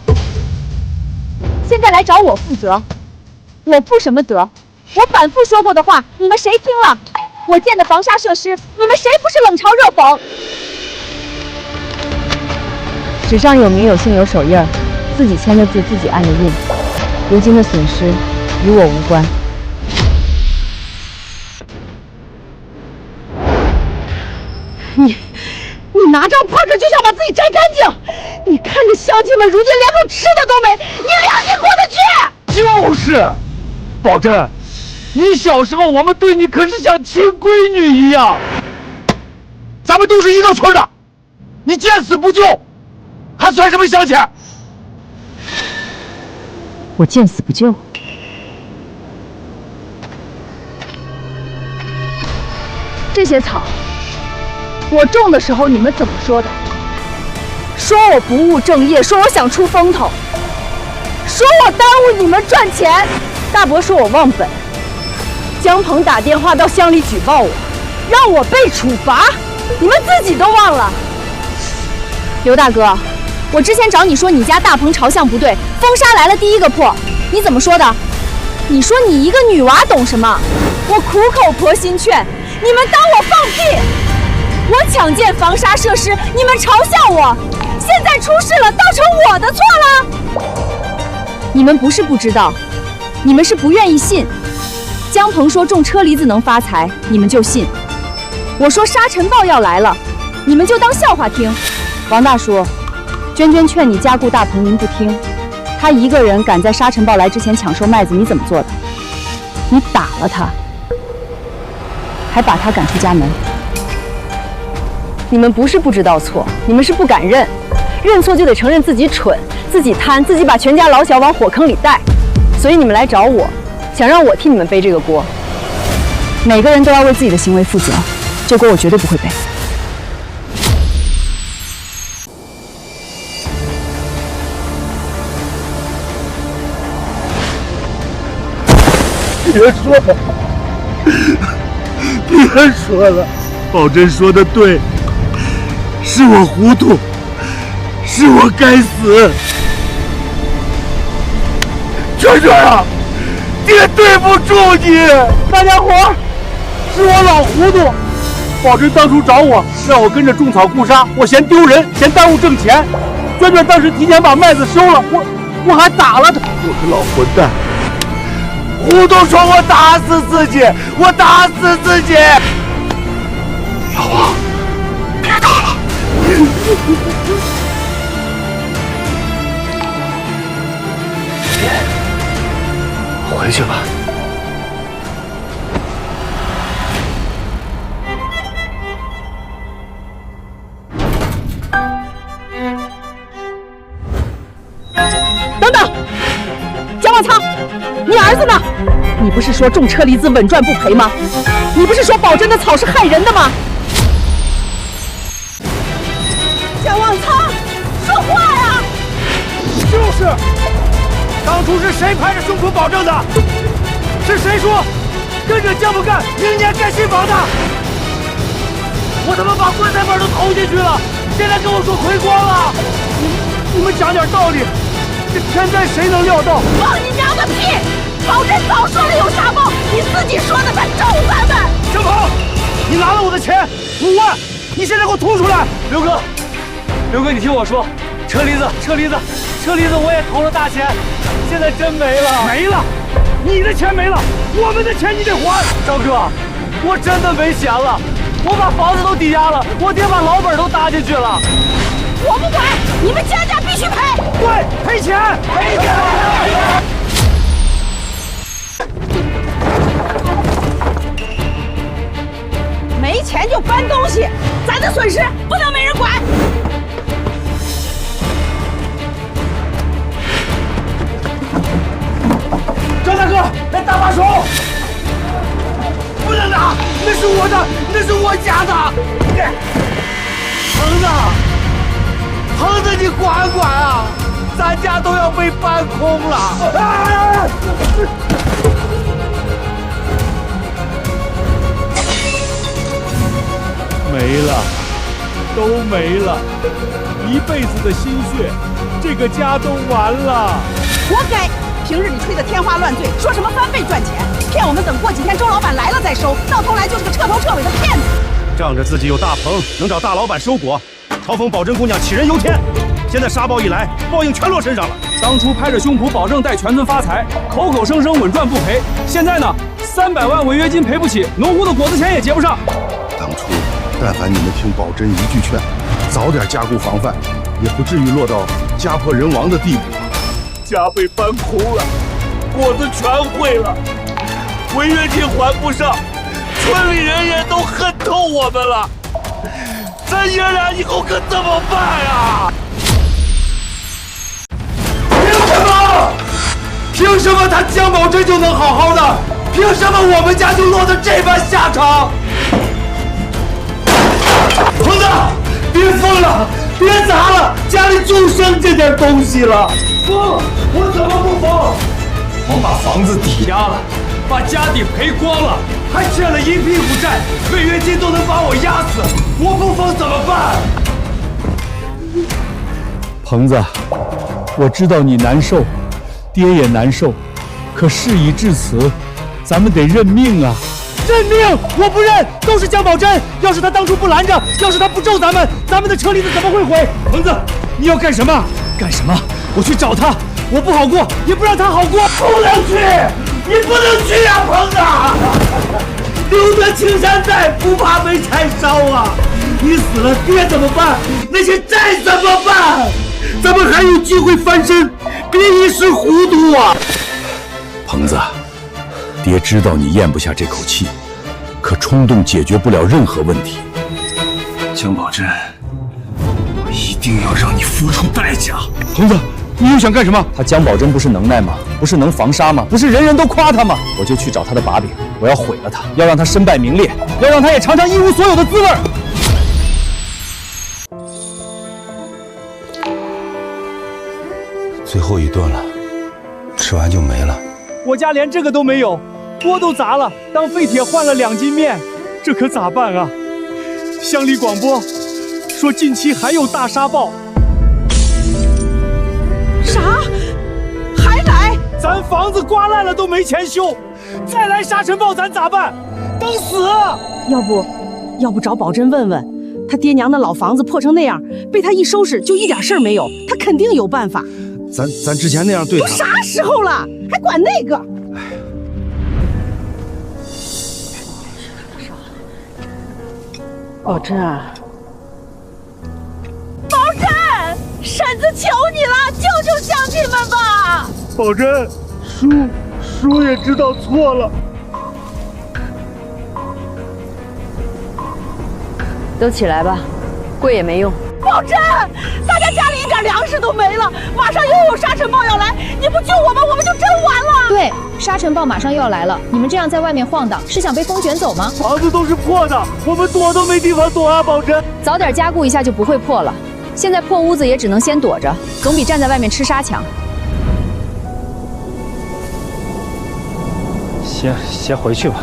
[SPEAKER 3] 现在来找我负责，我负什么责？我反复说过的话，你们谁听了？我建的防沙设施，你们谁不是冷嘲热讽？
[SPEAKER 4] 纸上有名有姓有手印，自己签的字，自己按的印。如今的损失与我无关。
[SPEAKER 2] 你拿着破纸就想把自己摘干净，你看着乡亲们如今连口吃的都没，你良心过得去？
[SPEAKER 7] 就是，宝珍，你小时候我们对你可是像亲闺女一样，咱们都是一个村的，你见死不救，还算什么乡亲？
[SPEAKER 4] 我见死不救。
[SPEAKER 3] 这些草，我种的时候你们怎么说的？说我不务正业，说我想出风头，说我耽误你们赚钱。大伯说我忘本，姜鹏打电话到乡里举报我，让我被处罚，你们自己都忘了。
[SPEAKER 4] 刘大哥，我之前找你说你家大棚朝向不对，风沙来了第一个破，你怎么说的？你说你一个女娃懂什么？
[SPEAKER 2] 我苦口婆心劝，你们当我放屁！我抢建防沙设施，你们嘲笑我，现在出事了，倒成我的错了。
[SPEAKER 4] 你们不是不知道，你们是不愿意信。姜鹏说种车厘子能发财，你们就信。我说沙尘暴要来了，你们就当笑话听。王大叔，娟娟劝你加固大棚，您不听，
[SPEAKER 3] 他一个人赶在沙尘暴来之前抢收麦子，你怎么做的？你打了他，还把他赶出家门。你们不是不知道错，你们是不敢认。认错就得承认自己蠢，自己贪，自己把全家老小往火坑里带。所以你们来找我，想让我替你们背这个锅。每个人都要为自己的行为负责，这锅我绝对不会背。
[SPEAKER 7] 别说了，别说了，宝珍说的对，是我糊涂，是我该死。圈圈啊，爹对不住你！
[SPEAKER 9] 大家伙儿，是我老糊涂。宝珍当初找我，让我跟着种草顾沙，我嫌丢人，嫌耽误挣钱。娟娟当时提前把麦子收了，我还打了他。
[SPEAKER 7] 我个老混蛋！糊涂说我打死自己，我打死自己！老王，别打了。回去吧。
[SPEAKER 2] 等等，蒋万仓，你儿子呢？你不是说种车厘子稳赚不赔吗？你不是说宝珍的草是害人的吗？蒋万仓，说话呀！
[SPEAKER 6] 就是，当初是谁拍着胸脯保证的？是谁说跟着姜不干，明年盖新房的？我他妈把棺材本都投进去了，现在跟我说亏光了？你们讲点道理，这天灾谁能料到？
[SPEAKER 2] 放你娘个屁！宝珍早说了有沙包，你自己说的，他咒咱们。
[SPEAKER 6] 郑鹏，你拿了我的钱5万，你现在给我吐出来！
[SPEAKER 8] 刘哥，你听我说，车厘子，我也投了大钱，现在真没了，
[SPEAKER 6] 没了，你的钱没了，我们的钱你得还。
[SPEAKER 8] 张哥，我真的没钱了，我把房子都抵押了，我爹把老本都搭进去了。
[SPEAKER 2] 我不管，你们家必须赔！
[SPEAKER 6] 对，赔钱！
[SPEAKER 2] 没钱就搬东西，咱的损失不能没人管。
[SPEAKER 6] 张大哥，来搭把手！不能打，那是我的，那是我家的。
[SPEAKER 7] 鹏子，你管管啊！咱家都要被搬空了。
[SPEAKER 9] 没了，都没了，一辈子的心血，这个家都完了。
[SPEAKER 2] 活该！平日里吹得天花乱坠，说什么翻倍赚钱，骗我们等过几天周老板来了再收，到头来就是个彻头彻尾的骗子。
[SPEAKER 1] 仗着自己有大棚，能找大老板收果，嘲讽宝珍姑娘杞人忧天。现在沙暴一来，报应全落身上了。
[SPEAKER 8] 当初拍着胸脯保证带全村发财，口口声声稳赚不赔，现在呢，300万违约金赔不起，农户的果子钱也结不上。
[SPEAKER 5] 当初但凡你们听宝珍一句劝，早点加固防范，也不至于落到家破人亡的地步。
[SPEAKER 7] 家被搬空了，果子全毁了，违约金还不上，村里人也都恨透我们了。咱爷俩以后可怎么办呀？凭什么他姜宝珍就能好好的？凭什么我们家就落得这般下场？鹏子，别疯了，别砸了，家里就剩这点东西了。疯？我怎么不疯？我把房子抵押了，把家底赔光了，还欠了一屁股债，违约金都能把我压死，我不疯怎么办？
[SPEAKER 9] 鹏子，我知道你难受，爹也难受，可事已至此，咱们得认命啊！认命！我不认，都是姜宝珍。要是他当初不拦着，要是他不咒咱们的车厘子怎么会毁？鹏子，你要干什么？干什么？我去找他，我不好过，也不让他好过。
[SPEAKER 7] 不能去，你不能去呀，鹏子！留得青山在，不怕没柴烧啊！你死了，爹怎么办？那些债怎么办？咱们还有机会翻身，别一时糊涂啊！
[SPEAKER 1] 鹏子，爹知道你咽不下这口气，可冲动解决不了任何问题。
[SPEAKER 7] 江宝珍，我一定要让你付出代价。
[SPEAKER 1] 鹏子，你又想干什么？
[SPEAKER 8] 他江宝珍不是能耐吗？不是能防杀吗？不是人人都夸他吗？我就去找他的把柄，我要毁了他，要让他身败名裂，要让他也尝尝一无所有的滋味。
[SPEAKER 1] 最后一顿了，吃完就没了。
[SPEAKER 8] 我家连这个都没有，锅都砸了，当废铁换了2斤面，这可咋办啊？乡里广播说近期还有大沙暴。
[SPEAKER 2] 啥？还来？
[SPEAKER 8] 咱房子刮烂了都没钱修，再来沙尘暴咱咋办？等死！
[SPEAKER 2] 要不找宝珍问问，他爹娘的老房子破成那样，被他一收拾就一点事儿没有，他肯定有办法。
[SPEAKER 1] 咱之前那样对他，
[SPEAKER 2] 都啥时候了，还管那个？宝珍啊，宝珍，婶子求你了，救救乡亲们吧！
[SPEAKER 6] 宝珍，叔也知道错了。
[SPEAKER 3] 都起来吧，跪也没用。
[SPEAKER 2] 宝珍，大家家里一点粮食都没了，马上又有沙尘暴要来，你不救我们，我们就真完了。
[SPEAKER 4] 对，沙尘暴马上又要来了，你们这样在外面晃荡，是想被风卷走吗？
[SPEAKER 6] 房子都是破的，我们躲都没地方躲啊！宝珍，
[SPEAKER 4] 早点加固一下就不会破了。现在破屋子也只能先躲着，总比站在外面吃沙强。
[SPEAKER 8] 先回去吧。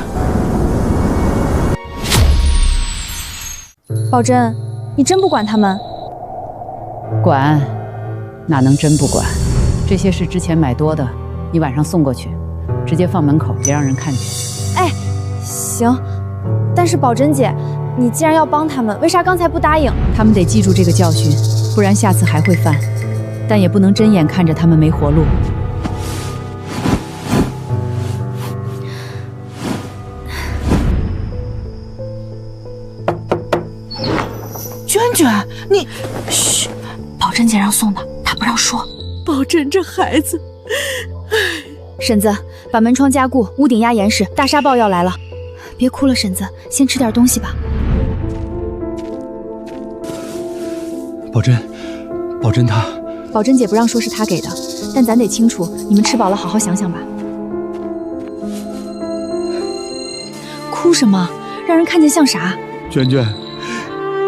[SPEAKER 4] 宝珍，你真不管他们？
[SPEAKER 10] 管，哪能真不管？这些是之前买多的，你晚上送过去，直接放门口，别让人看见。
[SPEAKER 3] 哎，行，但是宝珍姐，你既然要帮他们，为啥刚才不答应？
[SPEAKER 4] 他们得记住这个教训，不然下次还会犯。但也不能睁眼看着他们没活路。
[SPEAKER 2] 娟娟，你，
[SPEAKER 3] 嘘，宝珍姐让送的，她不让说。
[SPEAKER 2] 宝珍这孩子，
[SPEAKER 3] 婶子，把门窗加固，屋顶压严实，大沙暴要来了。别哭了，婶子，先吃点东西吧。
[SPEAKER 1] 宝珍她，
[SPEAKER 3] 宝珍姐不让说是她给的，但咱得清楚，你们吃饱了好好想想吧。哭什么？让人看见像啥？
[SPEAKER 6] 娟娟，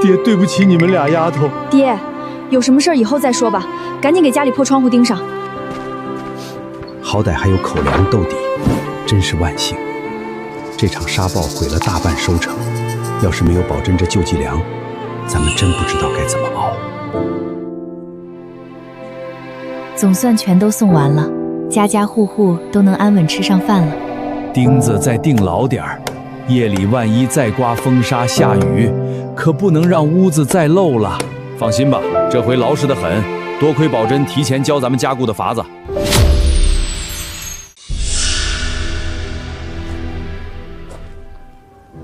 [SPEAKER 6] 爹对不起你们俩丫头。
[SPEAKER 3] 爹，有什么事儿以后再说吧，赶紧给家里破窗户钉上。
[SPEAKER 1] 好歹还有口粮兜底，真是万幸。这场沙暴毁了大半收成，要是没有宝珍这救济粮，咱们真不知道该怎么熬。
[SPEAKER 4] 总算全都送完了，家家户户都能安稳吃上饭了。
[SPEAKER 8] 钉子再钉牢点儿，夜里万一再刮风沙下雨，可不能让屋子再漏了。放心吧，这回牢实得很，多亏宝珍提前教咱们加固的法子。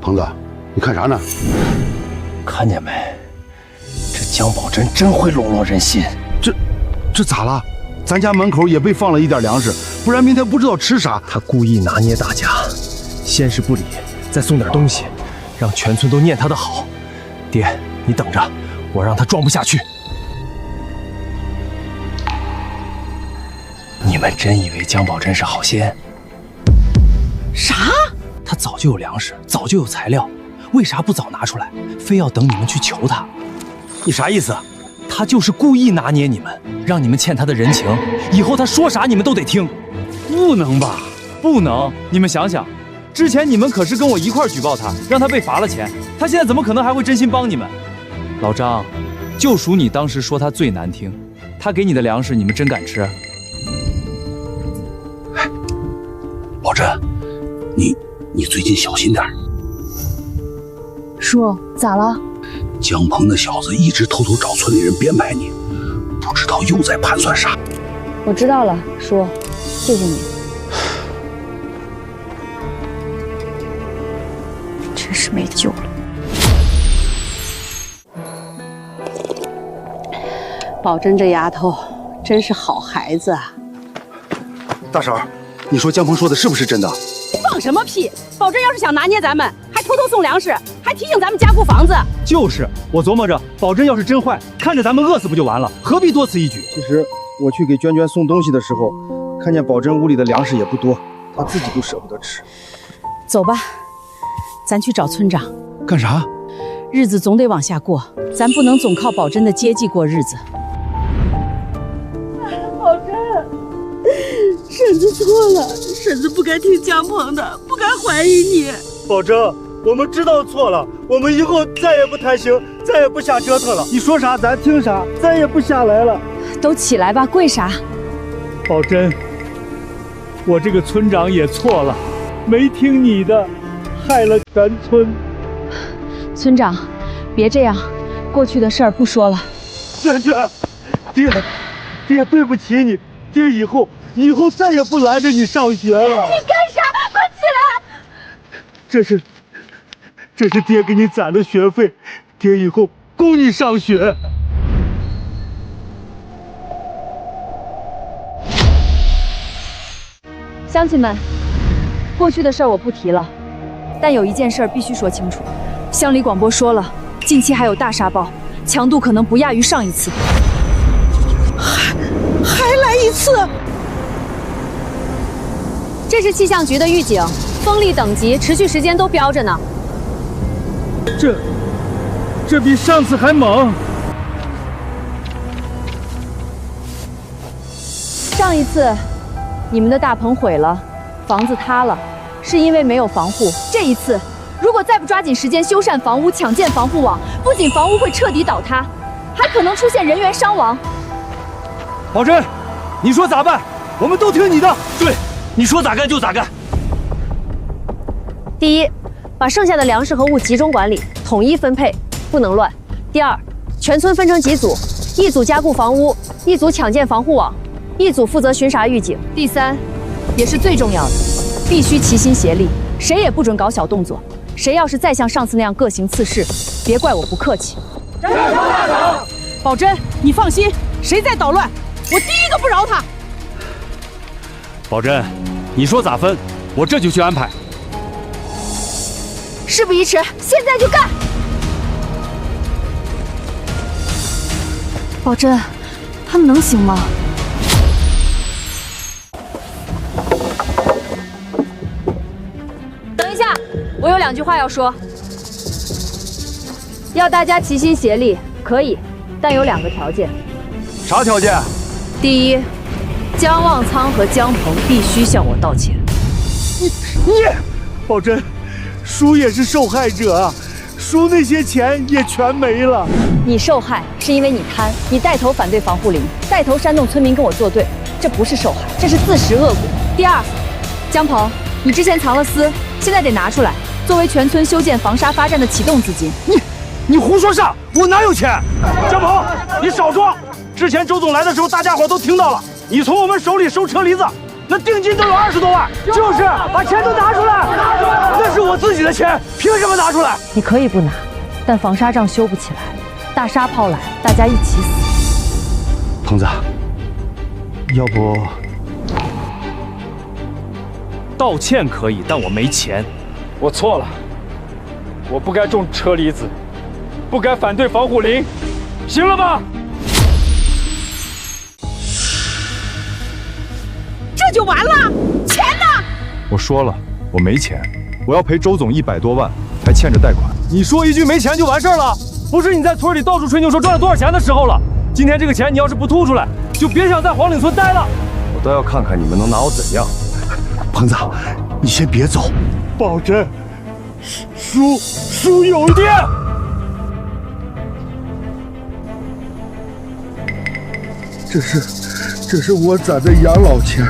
[SPEAKER 5] 鹏子，你看啥呢？
[SPEAKER 7] 看见没？这江宝珍真会笼络人心。
[SPEAKER 5] 这咋了？咱家门口也被放了一点粮食，不然明天不知道吃啥。
[SPEAKER 6] 他故意拿捏大家，先是不理，再送点东西，让全村都念他的好。爹，你等着，我让他装不下去。你们真以为江宝珍是好仙？
[SPEAKER 2] 啥？
[SPEAKER 8] 他早就有粮食，早就有材料，为啥不早拿出来，非要等你们去求他？你啥意思？他就是故意拿捏你们，让你们欠他的人情，以后他说啥你们都得听。
[SPEAKER 1] 不能吧？
[SPEAKER 8] 不能！你们想想，之前你们可是跟我一块举报他，让他被罚了钱，他现在怎么可能还会真心帮你们？老张，就属你当时说他最难听，他给你的粮食你们真敢吃？
[SPEAKER 1] 宝珍，你最近小心点。
[SPEAKER 3] 叔，咋了？
[SPEAKER 1] 江鹏那小子一直偷偷找村里人编排你，不知道又在盘算啥。
[SPEAKER 3] 我知道了，叔，谢谢你。真是没救了。
[SPEAKER 2] 宝珍这丫头真是好孩子啊！
[SPEAKER 1] 大婶，你说江鹏说的是不是真的？
[SPEAKER 2] 放什么屁！保真要是想拿捏咱们，还偷偷送粮食，还提醒咱们加固房子。
[SPEAKER 1] 就是，我琢磨着，保真要是真坏，看着咱们饿死不就完了？何必多此一举？
[SPEAKER 9] 其实我去给娟娟送东西的时候，看见保真屋里的粮食也不多，她自己都舍不得吃。
[SPEAKER 2] 走吧，咱去找村长。
[SPEAKER 1] 干啥？
[SPEAKER 2] 日子总得往下过，咱不能总靠保真的接济过日子。
[SPEAKER 11] 保真，婶子错了，婶子不该听江鹏的，不该怀疑你。
[SPEAKER 6] 保真，我们知道错了，我们以后再也不贪心，再也不瞎折腾了。你说啥咱听啥，再也不瞎来了。
[SPEAKER 2] 都起来吧，跪啥？
[SPEAKER 6] 保真，我这个村长也错了，没听你的，害了全村。
[SPEAKER 3] 村长，别这样，过去的事儿不说了。
[SPEAKER 6] 娟娟，爹对不起你，爹以后再也不拦着你上学了。
[SPEAKER 11] 你干啥？快起来！
[SPEAKER 6] 这是爹给你攒的学费，爹以后供你上学。
[SPEAKER 3] 乡亲们，过去的事儿我不提了，但有一件事儿必须说清楚。乡里广播说了，近期还有大沙暴，强度可能不亚于上一次。
[SPEAKER 2] 还来一次！
[SPEAKER 4] 这是气象局的预警，风力等级、持续时间都标着呢。
[SPEAKER 6] 这比上次还猛。
[SPEAKER 3] 上一次，你们的大棚毁了，房子塌了，是因为没有防护。这一次，如果再不抓紧时间修缮房屋、抢建防护网，不仅房屋会彻底倒塌，还可能出现人员伤亡。
[SPEAKER 8] 保真，你说咋办？我们都听你的。
[SPEAKER 7] 对，你说咋干就咋干。
[SPEAKER 4] 第一，把剩下的粮食和物集中管理，统一分配，不能乱。第二，全村分成几组，一组加固房屋，一组抢建防护网，一组负责巡查预警。第三，也是最重要的，必须齐心协力，谁也不准搞小动作。谁要是再像上次那样各行刺事，别怪我不客气。
[SPEAKER 2] 保真，你放心，谁再捣乱，我第一个不饶他。
[SPEAKER 8] 保真，你说咋分，我这就去安排。
[SPEAKER 11] 事不宜迟，现在就干！
[SPEAKER 3] 保真，他们能行吗？
[SPEAKER 4] 等一下，我有2句话要说。要大家齐心协力，可以，但有2个条件。
[SPEAKER 8] 啥条件？
[SPEAKER 4] 第一，江望苍和江鹏必须向我道歉。
[SPEAKER 6] 你，保真，叔也是受害者啊，叔那些钱也全没了。
[SPEAKER 4] 你受害是因为你贪，你带头反对防护林，带头煽动村民跟我作对，这不是受害，这是自食恶果。第二，江鹏，你之前藏了私，现在得拿出来，作为全村修建防沙发站的启动资金。
[SPEAKER 6] 你胡说啥？我哪有钱？江鹏，你少装！之前周总来的时候，大家伙都听到了，你从我们手里收车厘子，那定金都有20多万。就是把钱都拿出来，那是我自己的钱，凭什么拿出来？
[SPEAKER 4] 你可以不拿，但防沙仗修不起来，大沙炮来，大家一起死。
[SPEAKER 1] 鹏子，要不
[SPEAKER 8] 道歉可以，但我没钱。
[SPEAKER 6] 我错了，我不该种车厘子，不该反对防护林，行了吧？
[SPEAKER 2] 这就完了？钱呢？
[SPEAKER 5] 我说了，我没钱，我要赔周总100多万，还欠着贷款。
[SPEAKER 8] 你说一句没钱就完事儿了？不是你在村里到处吹牛说赚了多少钱的时候了。今天这个钱你要是不吐出来，就别想在黄岭村待了。
[SPEAKER 5] 我倒要看看你们能拿我怎样。
[SPEAKER 1] 鹏子，你先别走。
[SPEAKER 6] 保真，叔有爹。这是我攒的养老钱。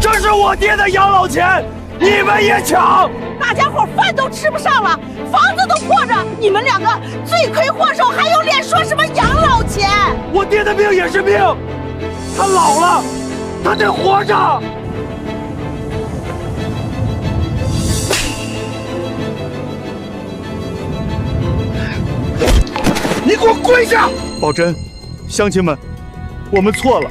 [SPEAKER 8] 这是我爹的养老钱，你们也抢！
[SPEAKER 2] 大家伙饭都吃不上了，房子都破着，你们2个罪魁祸首，还有脸说什么养老钱？
[SPEAKER 8] 我爹的命也是命，他老了，他得活着。
[SPEAKER 6] 你给我跪下！保真，乡亲们，我们错了，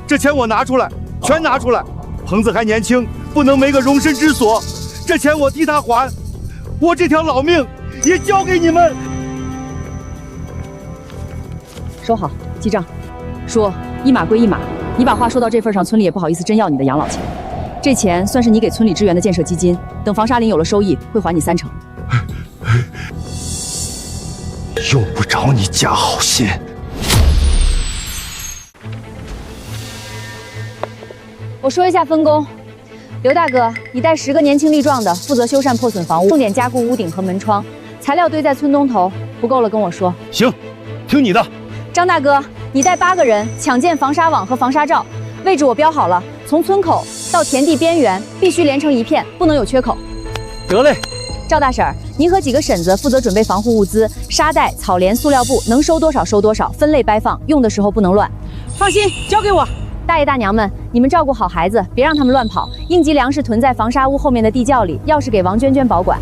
[SPEAKER 1] 这钱我拿出来，全拿出来。鹏子还年轻，不能没个容身之所。这钱我替他还，我这条老命也交给你们。
[SPEAKER 2] 收好，记账。说一码归一码，你把话说到这份上，村里也不好意思真要你的养老钱。这钱算是你给村里支援的建设基金，等防沙林有了收益，会还你30%。
[SPEAKER 1] 用不着你假好心。
[SPEAKER 3] 我说一下分工，刘大哥，你带10个年轻力壮的，负责修缮破损房屋，重点加固屋顶和门窗，材料堆在村东头，不够了跟我说。
[SPEAKER 1] 行，听你的。
[SPEAKER 3] 张大哥，你带8个人抢建防沙网和防沙罩，位置我标好了，从村口到田地边缘必须连成一片，不能有缺口。
[SPEAKER 8] 得嘞。
[SPEAKER 3] 赵大婶儿，您和几个婶子负责准备防护物资，沙袋、草帘、塑料布，能收多少收多少，分类摆放，用的时候不能乱。
[SPEAKER 2] 放心，交给我。
[SPEAKER 3] 大爷大娘们，你们照顾好孩子，别让他们乱跑。应急粮食囤在防沙屋后面的地窖里，钥匙给王娟娟保管。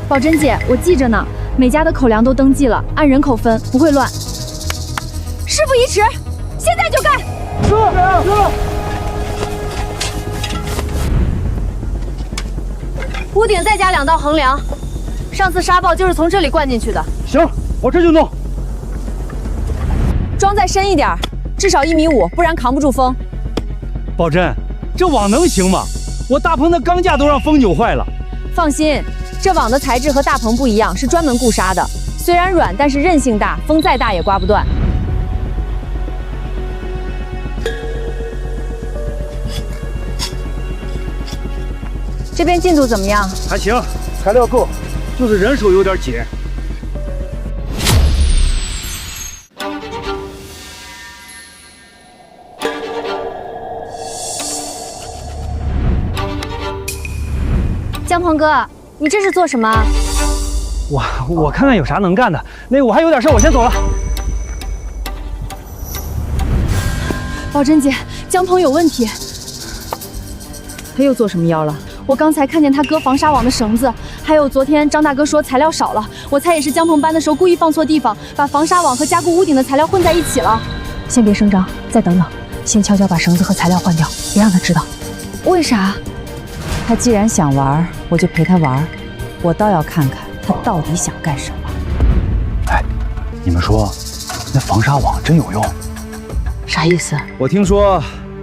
[SPEAKER 3] 宝珍姐，我记着呢，每家的口粮都登记了，按人口分，不会乱。事不宜迟，现在就干！
[SPEAKER 6] 是。
[SPEAKER 3] 屋顶再加2道横梁，上次沙暴就是从这里灌进去的。
[SPEAKER 6] 行，我这就弄。
[SPEAKER 3] 装再深一点，至少1.5米，不然扛不住风。
[SPEAKER 1] 宝珍，这网能行吗？我大棚的钢架都让风扭坏了。
[SPEAKER 3] 放心，这网的材质和大棚不一样，是专门固沙的，虽然软，但是韧性大，风再大也刮不断。这边进度怎么样？
[SPEAKER 1] 还行，材料够，就是人手有点紧。
[SPEAKER 3] 江鹏哥，你这是做什么？
[SPEAKER 8] 我看看有啥能干的。那个我还有点事，我先走了。
[SPEAKER 3] 宝珍姐，江鹏有问题。
[SPEAKER 2] 他又做什么妖了？
[SPEAKER 3] 我刚才看见他割防沙网的绳子，还有昨天张大哥说材料少了，我猜也是江鹏搬的时候故意放错地方，把防沙网和加固屋顶的材料混在一起了。
[SPEAKER 4] 先别声张，再等等，先悄悄把绳子和材料换掉，别让他知道。
[SPEAKER 3] 为啥？
[SPEAKER 10] 他既然想玩，我就陪他玩。我倒要看看他到底想干什么。
[SPEAKER 1] 哎，你们说，那防沙网真有用？
[SPEAKER 10] 啥意思？
[SPEAKER 8] 我听说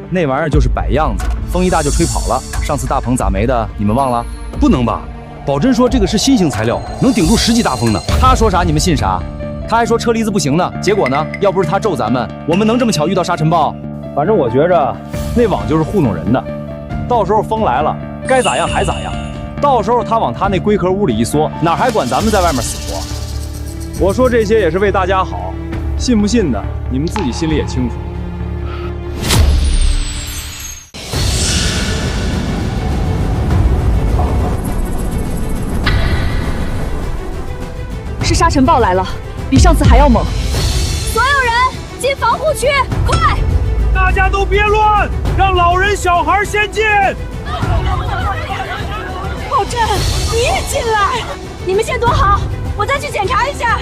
[SPEAKER 8] 那玩意儿就是摆样子，风一大就吹跑了。上次大棚咋没的？你们忘了？
[SPEAKER 1] 不能吧？宝珍说这个是新型材料，能顶住10级大风呢。
[SPEAKER 8] 他说啥你们信啥？他还说车厘子不行呢。结果呢？要不是他咒咱们，我们能这么巧遇到沙尘暴？反正我觉着那网就是糊弄人的。到时候风来了，该咋样还咋样。到时候他往他那龟壳屋里一缩，哪还管咱们在外面死活？我说这些也是为大家好，信不信的你们自己心里也清楚。
[SPEAKER 3] 是沙尘暴来了，比上次还要猛。所有人进防护区，快！
[SPEAKER 6] 大家都别乱，让老人小孩先进。
[SPEAKER 11] 宝珍，你也进来。
[SPEAKER 3] 你们先躲好，我再去检查一下。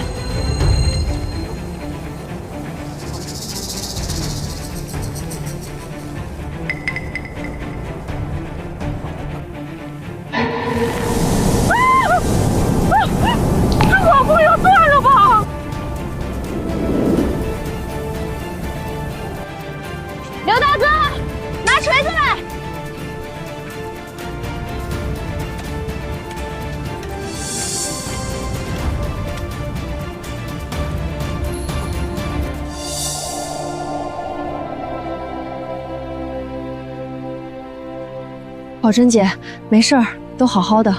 [SPEAKER 11] 这网不要断了吧？
[SPEAKER 3] 刘大哥，拿锤子来！
[SPEAKER 4] 宝珍姐，没事儿，都好好的。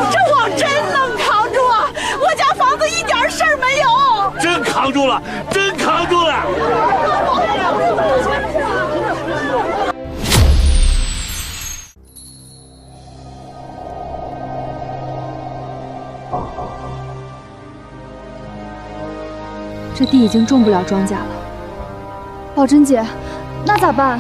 [SPEAKER 11] 这网真能扛住啊！我家房子一点事儿没有。
[SPEAKER 7] 真扛住了，真扛住了！
[SPEAKER 3] 这地已经种不了庄稼了。宝珍姐，那咋办？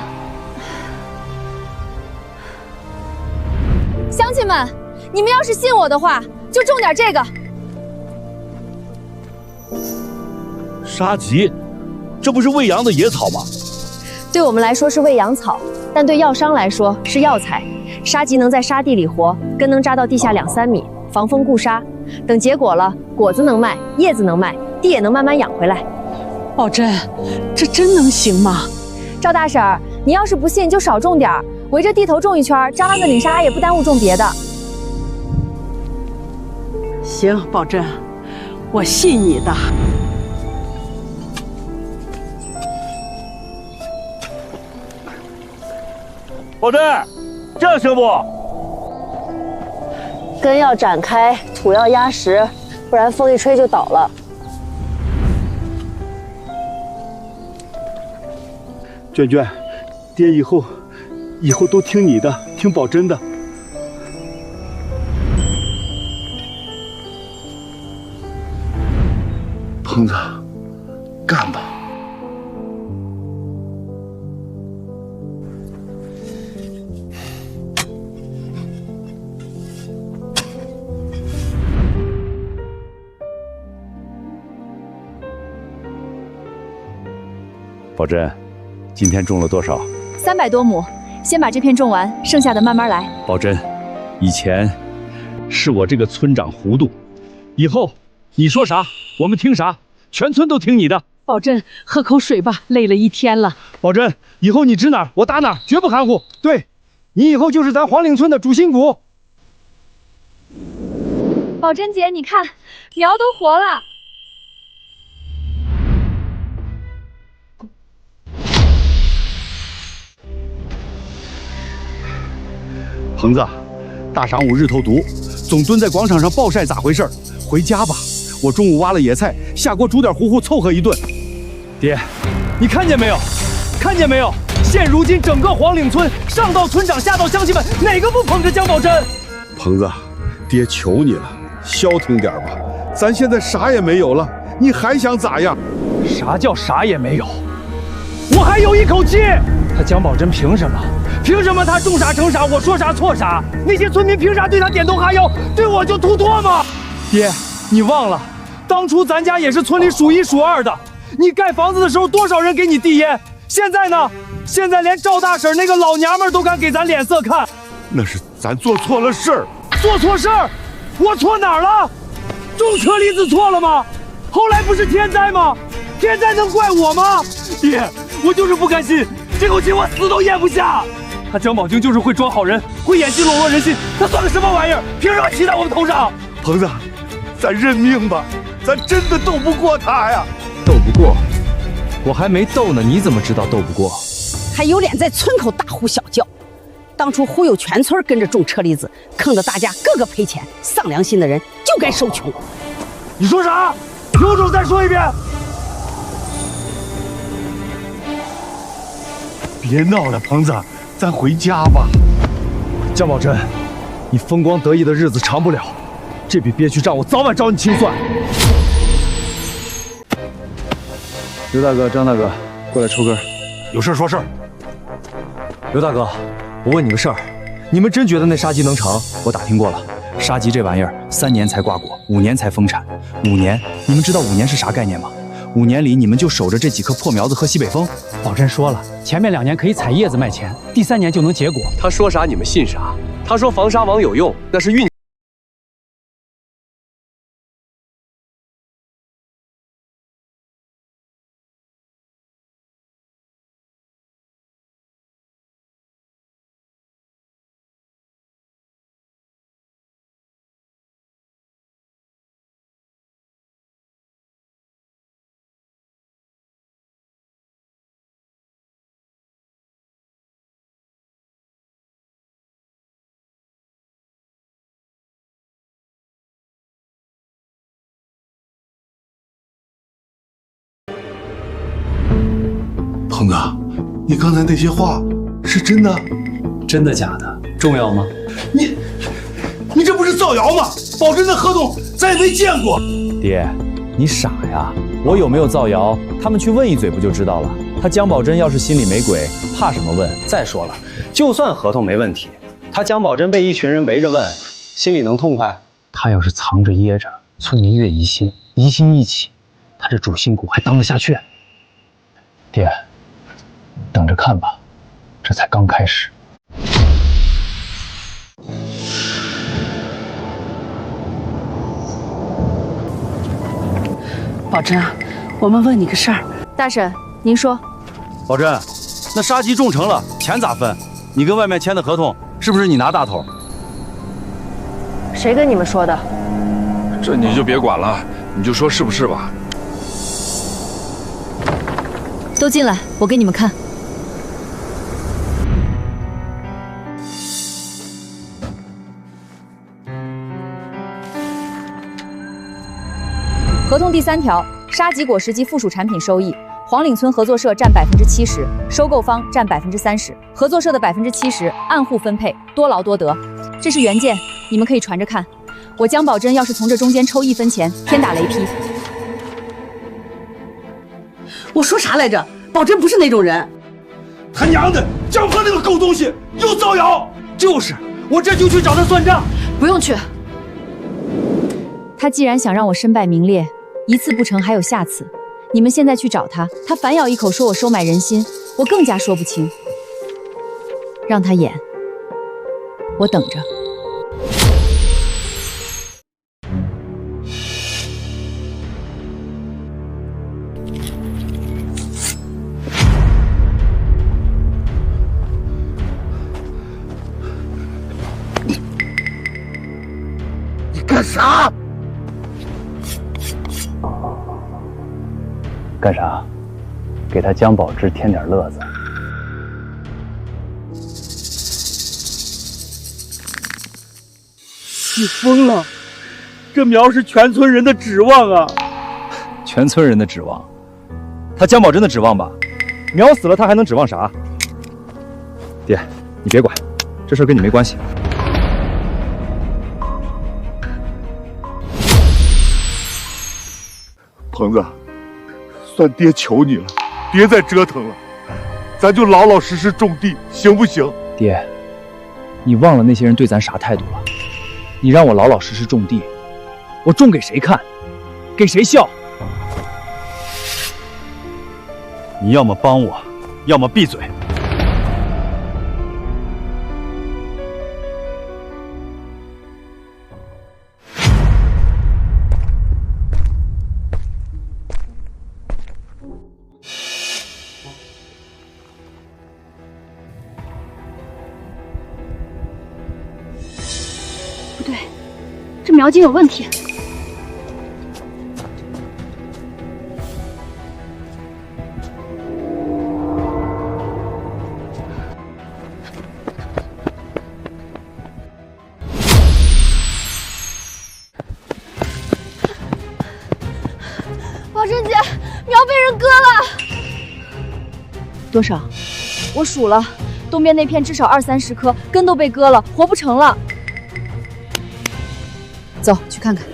[SPEAKER 3] 乡亲们，你们要是信我的话，就种点这个。
[SPEAKER 7] 沙棘，这不是喂羊的野草吗？
[SPEAKER 3] 对我们来说是喂养草，但对药商来说是药材。沙棘能在沙地里活，根能扎到地下2、3米，防风固沙。等结果了，果子能卖，叶子能卖，地也能慢慢养回来。
[SPEAKER 2] 宝珍，这真能行吗？
[SPEAKER 3] 赵大婶儿，你要是不信就少种点儿，围着地头种一圈，扎完个领沙也不耽误种别的。
[SPEAKER 2] 行，宝珍，我信你的。
[SPEAKER 7] 宝珍，这样行不？
[SPEAKER 3] 根要展开，土要压实，不然风一吹就倒了。
[SPEAKER 5] 娟娟，爹以后都听你的，听宝珍的。鹏子，干吧。
[SPEAKER 1] 宝珍，今天种了多少
[SPEAKER 3] ？300多亩，先把这片种完，剩下的慢慢来。
[SPEAKER 1] 宝珍，以前是我这个村长糊涂，以后你说啥我们听啥，全村都听你的。
[SPEAKER 2] 宝珍，喝口水吧，累了一天了。
[SPEAKER 9] 宝珍，以后你指哪儿我打哪儿，绝不含糊。对，你以后就是咱黄岭村的主心骨。
[SPEAKER 3] 宝珍姐，你看，苗都活了。
[SPEAKER 1] 鹏子，大晌午日头毒，总蹲在广场上暴晒，咋回事？回家吧，我中午挖了野菜，下锅煮点糊糊凑合一顿。
[SPEAKER 8] 爹，你看见没有？看见没有？现如今整个黄岭村，上到村长，下到乡亲们，哪个不捧着姜宝珍？
[SPEAKER 5] 鹏子，爹求你了，消停点吧，咱现在啥也没有了，你还想咋样？
[SPEAKER 8] 啥叫啥也没有？我还有一口气。他姜宝珍凭什么？凭什么他种啥成啥，我说啥错啥？那些村民凭啥对他点头哈腰，对我就突唾沫？爹，你忘了，当初咱家也是村里数1数2的。你盖房子的时候，多少人给你递烟？现在呢？现在连赵大婶那个老娘们都敢给咱脸色看。
[SPEAKER 5] 那是咱做错了事儿。
[SPEAKER 8] 做错事儿？我错哪儿了？种车厘子错了吗？后来不是天灾吗？天灾能怪我吗？爹，我就是不甘心，这口气我死都咽不下。他姜宝京就是会装好人，会演戏笼络人心，他算个什么玩意儿？凭什么骑在我们头上？
[SPEAKER 5] 鹏子，咱认命吧，咱真的斗不过他呀！
[SPEAKER 8] 斗不过？我还没斗呢，你怎么知道斗不过？
[SPEAKER 2] 还有脸在村口大呼小叫！当初忽悠全村跟着种车厘子，坑得大家个个赔钱，丧良心的人就该受穷。
[SPEAKER 8] 你说啥？有种再说一遍！
[SPEAKER 5] 别闹了，鹏子，咱回家吧。
[SPEAKER 8] 姜宝珍，你风光得意的日子长不了，这笔憋屈账我早晚找你清算。
[SPEAKER 9] 刘大哥、张大哥，过来抽根。
[SPEAKER 1] 有事说事儿。
[SPEAKER 8] 刘大哥，我问你个事儿，你们真觉得那沙棘能成？我打听过了，沙棘这玩意儿3年才挂果，5年才丰产。5年，你们知道5年是啥概念吗？5年里你们就守着这几棵破苗子喝西北风。
[SPEAKER 6] 宝珍说了，前面2年可以采叶子卖钱，第3年就能结果。
[SPEAKER 12] 他说啥你们信啥？他说防沙网有用，那是运。
[SPEAKER 5] 鹏子，你刚才那些话是真的？
[SPEAKER 6] 真的假的？重要吗？
[SPEAKER 5] 你这不是造谣吗？宝珍的合同咱也没见过。
[SPEAKER 8] 爹，你傻呀？我有没有造谣？他们去问一嘴不就知道了？他姜宝珍要是心里没鬼，怕什么问？
[SPEAKER 12] 再说了，就算合同没问题，他姜宝珍被一群人围着问，心里能痛快？
[SPEAKER 6] 他要是藏着掖着，村民越疑心，疑心一起，
[SPEAKER 12] 他这主心骨还当得下去？爹，等着看吧，这才刚开始。
[SPEAKER 11] 宝珍，我们问你个事儿。
[SPEAKER 3] 大婶，您说。
[SPEAKER 1] 宝珍，那杀鸡种成了，钱咋分？你跟外面签的合同是不是你拿大头？
[SPEAKER 3] 谁跟你们说的？
[SPEAKER 5] 这你就别管了，你就说是不是吧。
[SPEAKER 4] 都进来，我给你们看。合同第3条，沙棘果实及附属产品收益，黄岭村合作社占70%，收购方占30%，合作社的70%按户分配，多劳多得。这是原件，你们可以传着看。我江宝珍要是从这中间抽1分钱，天打雷劈。
[SPEAKER 11] 我说啥来着？宝珍不是那种人。
[SPEAKER 5] 他娘的，江鹏那个狗东西又造谣！
[SPEAKER 8] 就是，我这就去找他算账。
[SPEAKER 11] 不用去。
[SPEAKER 4] 他既然想让我身败名裂，一次不成还有下次。你们现在去找他，他反咬一口说我收买人心，我更加说不清。让他演，我等着。
[SPEAKER 5] 你干啥？
[SPEAKER 12] 干啥？给他江宝芝添点乐子。
[SPEAKER 6] 你疯了！这苗是全村人的指望啊！
[SPEAKER 8] 全村人的指望，他江宝珍的指望吧？苗死了，他还能指望啥？爹，你别管，这事跟你没关系。
[SPEAKER 5] 鹏子，算爹求你了，别再折腾了，咱就老老实实种地，行不行？
[SPEAKER 8] 爹，你忘了那些人对咱啥态度了？你让我老老实实种地，我种给谁看？给谁笑？
[SPEAKER 1] 你要么帮我，要么闭嘴。
[SPEAKER 3] 不对，这苗筋有问题。
[SPEAKER 13] 宝珍姐，苗被人割了。
[SPEAKER 4] 多少？我数了，东边那片至少20-30棵，根都被割了，活不成了。走，去看看。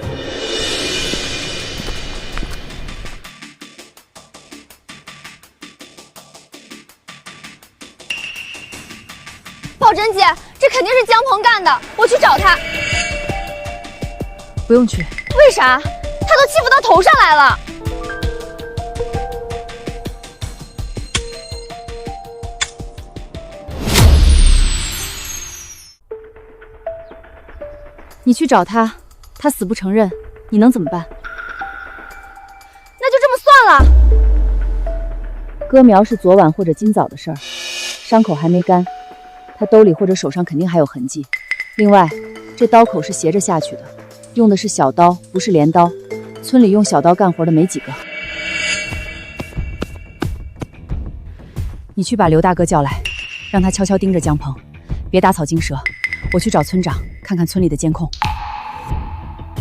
[SPEAKER 13] 宝珍姐，这肯定是江鹏干的，我去找他。
[SPEAKER 4] 不用去。
[SPEAKER 13] 为啥？他都欺负到头上来了。
[SPEAKER 4] 你去找他，他死不承认，你能怎么办？
[SPEAKER 13] 那就这么算了。
[SPEAKER 4] 割苗是昨晚或者今早的事儿，伤口还没干，他兜里或者手上肯定还有痕迹。另外，这刀口是斜着下去的，用的是小刀，不是镰刀。村里用小刀干活的没几个。你去把刘大哥叫来，让他悄悄盯着江鹏，别打草惊蛇。我去找村长，看看村里的监控。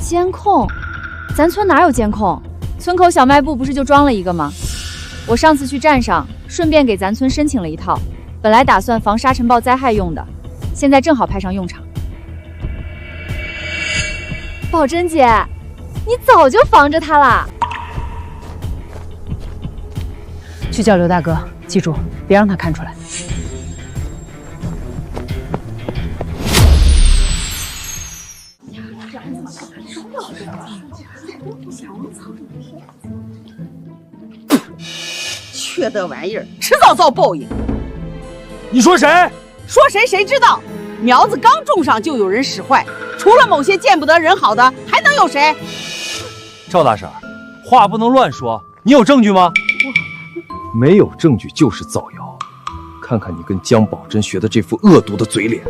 [SPEAKER 4] 监控？咱村哪有监控？村口小卖部不是就装了一个吗？我上次去站上，顺便给咱村申请了一套，本来打算防沙尘暴灾害用的，现在正好派上用场。
[SPEAKER 13] 宝珍姐，你早就防着他了。
[SPEAKER 10] 去叫刘大哥，记住，别让他看出来。
[SPEAKER 2] 缺德玩意儿，迟早遭报应。
[SPEAKER 8] 你说谁？
[SPEAKER 2] 说谁谁知道？苗子刚种上就有人使坏，除了某些见不得人好的，还能有谁？
[SPEAKER 8] 赵大婶，话不能乱说。你有证据吗？
[SPEAKER 9] 没有证据就是造谣。看看你跟江宝珍学的这副恶毒的嘴脸。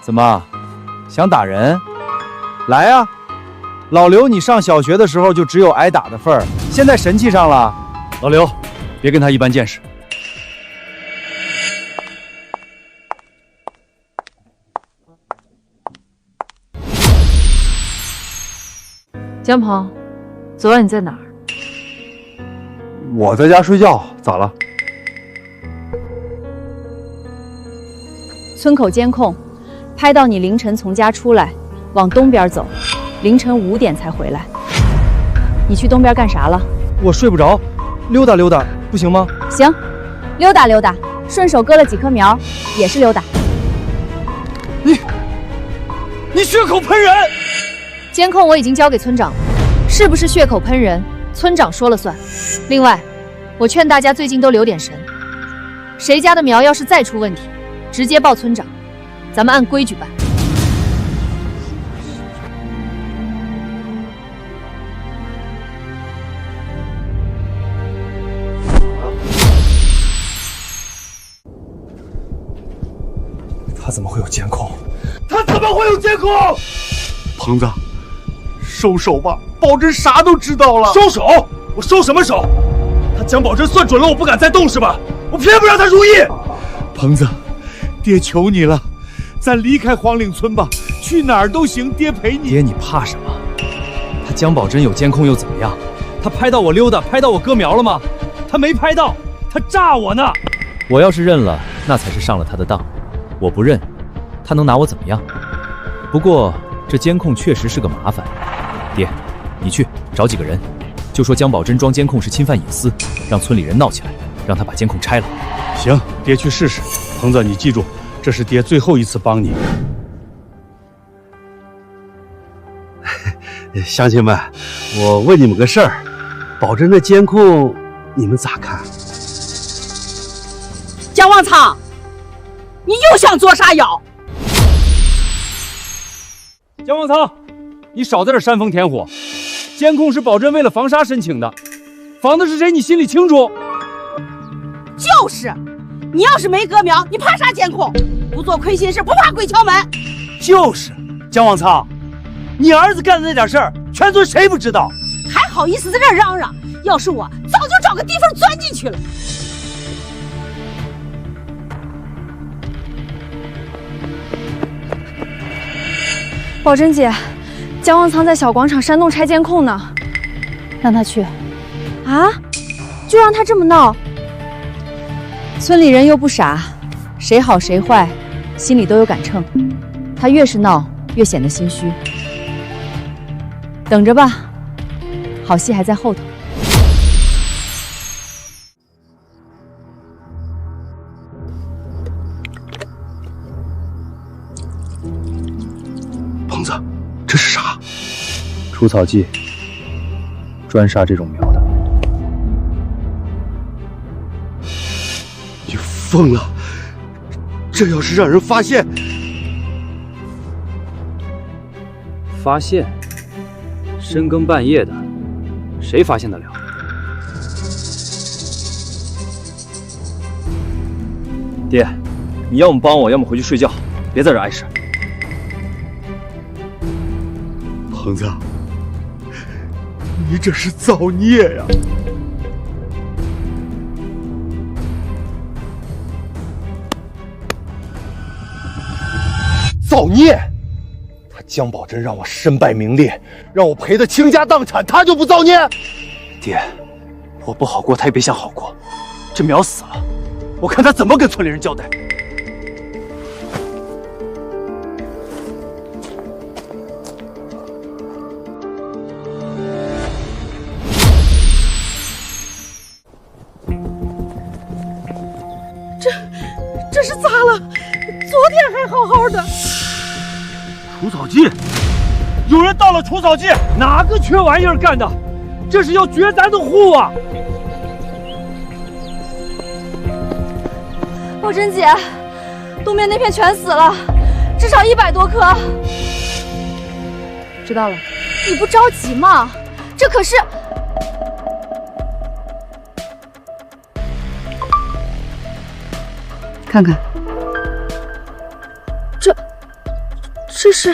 [SPEAKER 8] 怎么，想打人？来啊！老刘，你上小学的时候就只有挨打的份儿，现在神气上了。
[SPEAKER 1] 老刘，别跟他一般见识。
[SPEAKER 3] 江鹏，昨晚你在哪儿？
[SPEAKER 9] 我在家睡觉，咋了？
[SPEAKER 4] 村口监控拍到你凌晨从家出来，往东边走，凌晨5点才回来。你去东边干啥了？
[SPEAKER 8] 我睡不着，溜达溜达，不行吗？
[SPEAKER 4] 行，溜达溜达，顺手割了几棵苗，也是溜达。
[SPEAKER 8] 你血口喷人！
[SPEAKER 3] 监控我已经交给村长了，是不是血口喷人，村长说了算。另外，我劝大家最近都留点神，谁家的苗要是再出问题，直接报村长，咱们按规矩办。
[SPEAKER 9] 他怎么会有监控？
[SPEAKER 7] 他怎么会有监控？
[SPEAKER 5] 鹏子，收手吧，宝珍啥都知道了。
[SPEAKER 7] 收手？我收什么手？他江宝珍算准了我不敢再动是吧？我偏不让他如意。
[SPEAKER 5] 鹏子，爹求你了，咱离开黄岭村吧，去哪儿都行，爹陪你。
[SPEAKER 8] 爹，你怕什么？他江宝珍有监控又怎么样？他拍到我溜达，拍到我割苗了吗？他没拍到，他诈我呢。我要是认了，那才是上了他的当。我不认，他能拿我怎么样？不过这监控确实是个麻烦。爹，你去找几个人，就说江宝珍装监控是侵犯隐私，让村里人闹起来，让他把监控拆了。
[SPEAKER 1] 行，爹去试试。鹏子，你记住，这是爹最后一次帮你。乡亲们，我问你们个事儿，宝珍的监控你们咋看？
[SPEAKER 2] 姜旺仓，你又想做啥妖？
[SPEAKER 8] 江旺仓，你少在这煽风点火。监控是宝珍为了防杀申请的，防的是谁你心里清楚。
[SPEAKER 2] 就是，你要是没割苗，你怕啥监控？不做亏心事，不怕鬼敲门。
[SPEAKER 6] 就是，姜旺仓，你儿子干的那点事儿，全村谁不知道？
[SPEAKER 2] 还好意思在这儿嚷嚷？要是我，早就找个地缝钻进去了。
[SPEAKER 3] 宝珍姐，姜旺仓在小广场煽动拆监控呢，
[SPEAKER 4] 让他去。
[SPEAKER 3] 啊？就让他这么闹？
[SPEAKER 4] 村里人又不傻，谁好谁坏，心里都有杆秤。他越是闹，越显得心虚。等着吧，好戏还在后头。
[SPEAKER 5] 鹏子，这是啥？
[SPEAKER 9] 除草剂，专杀这种苗的。
[SPEAKER 5] 你疯了！这要是让人发现，
[SPEAKER 8] 发现？深更半夜的，谁发现得了？爹，你要么帮我，要么回去睡觉，别在这碍事。
[SPEAKER 5] 鹏子，你这是造孽呀！造孽！他江宝珍让我身败名裂，让我赔得倾家荡产，他就不造孽？
[SPEAKER 6] 爹，我不好过，他也别想好过。这苗死了，我看他怎么跟村里人交代。
[SPEAKER 2] 这是咋了？昨天还好好的。
[SPEAKER 6] 除草剂，有人倒了除草剂，哪个缺玩意儿干的？这是要绝咱的户啊！
[SPEAKER 13] 宝珍姐，东边那片全死了，至少100多棵。
[SPEAKER 3] 知道了。
[SPEAKER 13] 你不着急吗？这可是……
[SPEAKER 3] 看看，
[SPEAKER 13] 这是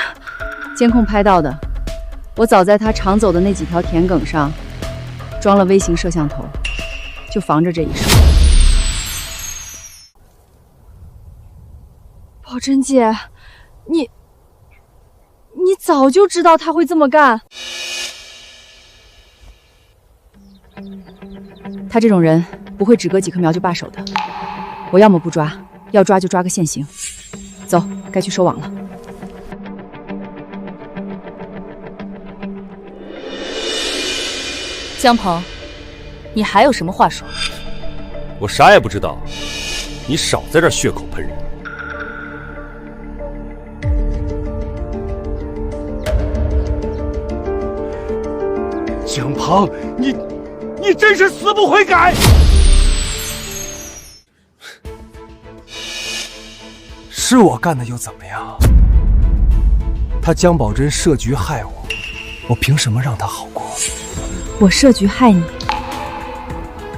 [SPEAKER 3] 监控拍到的。我早在他常走的那几条田埂上装了微型摄像头，就防着这一手。
[SPEAKER 13] 宝珍姐，你早就知道他会这么干。
[SPEAKER 3] 他这种人不会只割几棵苗就罢手的。我要么不抓，要抓就抓个现行。走，该去收网了。
[SPEAKER 4] 江鹏，你还有什么话说？
[SPEAKER 14] 我啥也不知道，你少在这儿血口喷人。
[SPEAKER 6] 江鹏，你真是死不悔改！
[SPEAKER 15] 是我干的又怎么样？他江宝珍设局害我，我凭什么让他好过？
[SPEAKER 3] 我设局害你，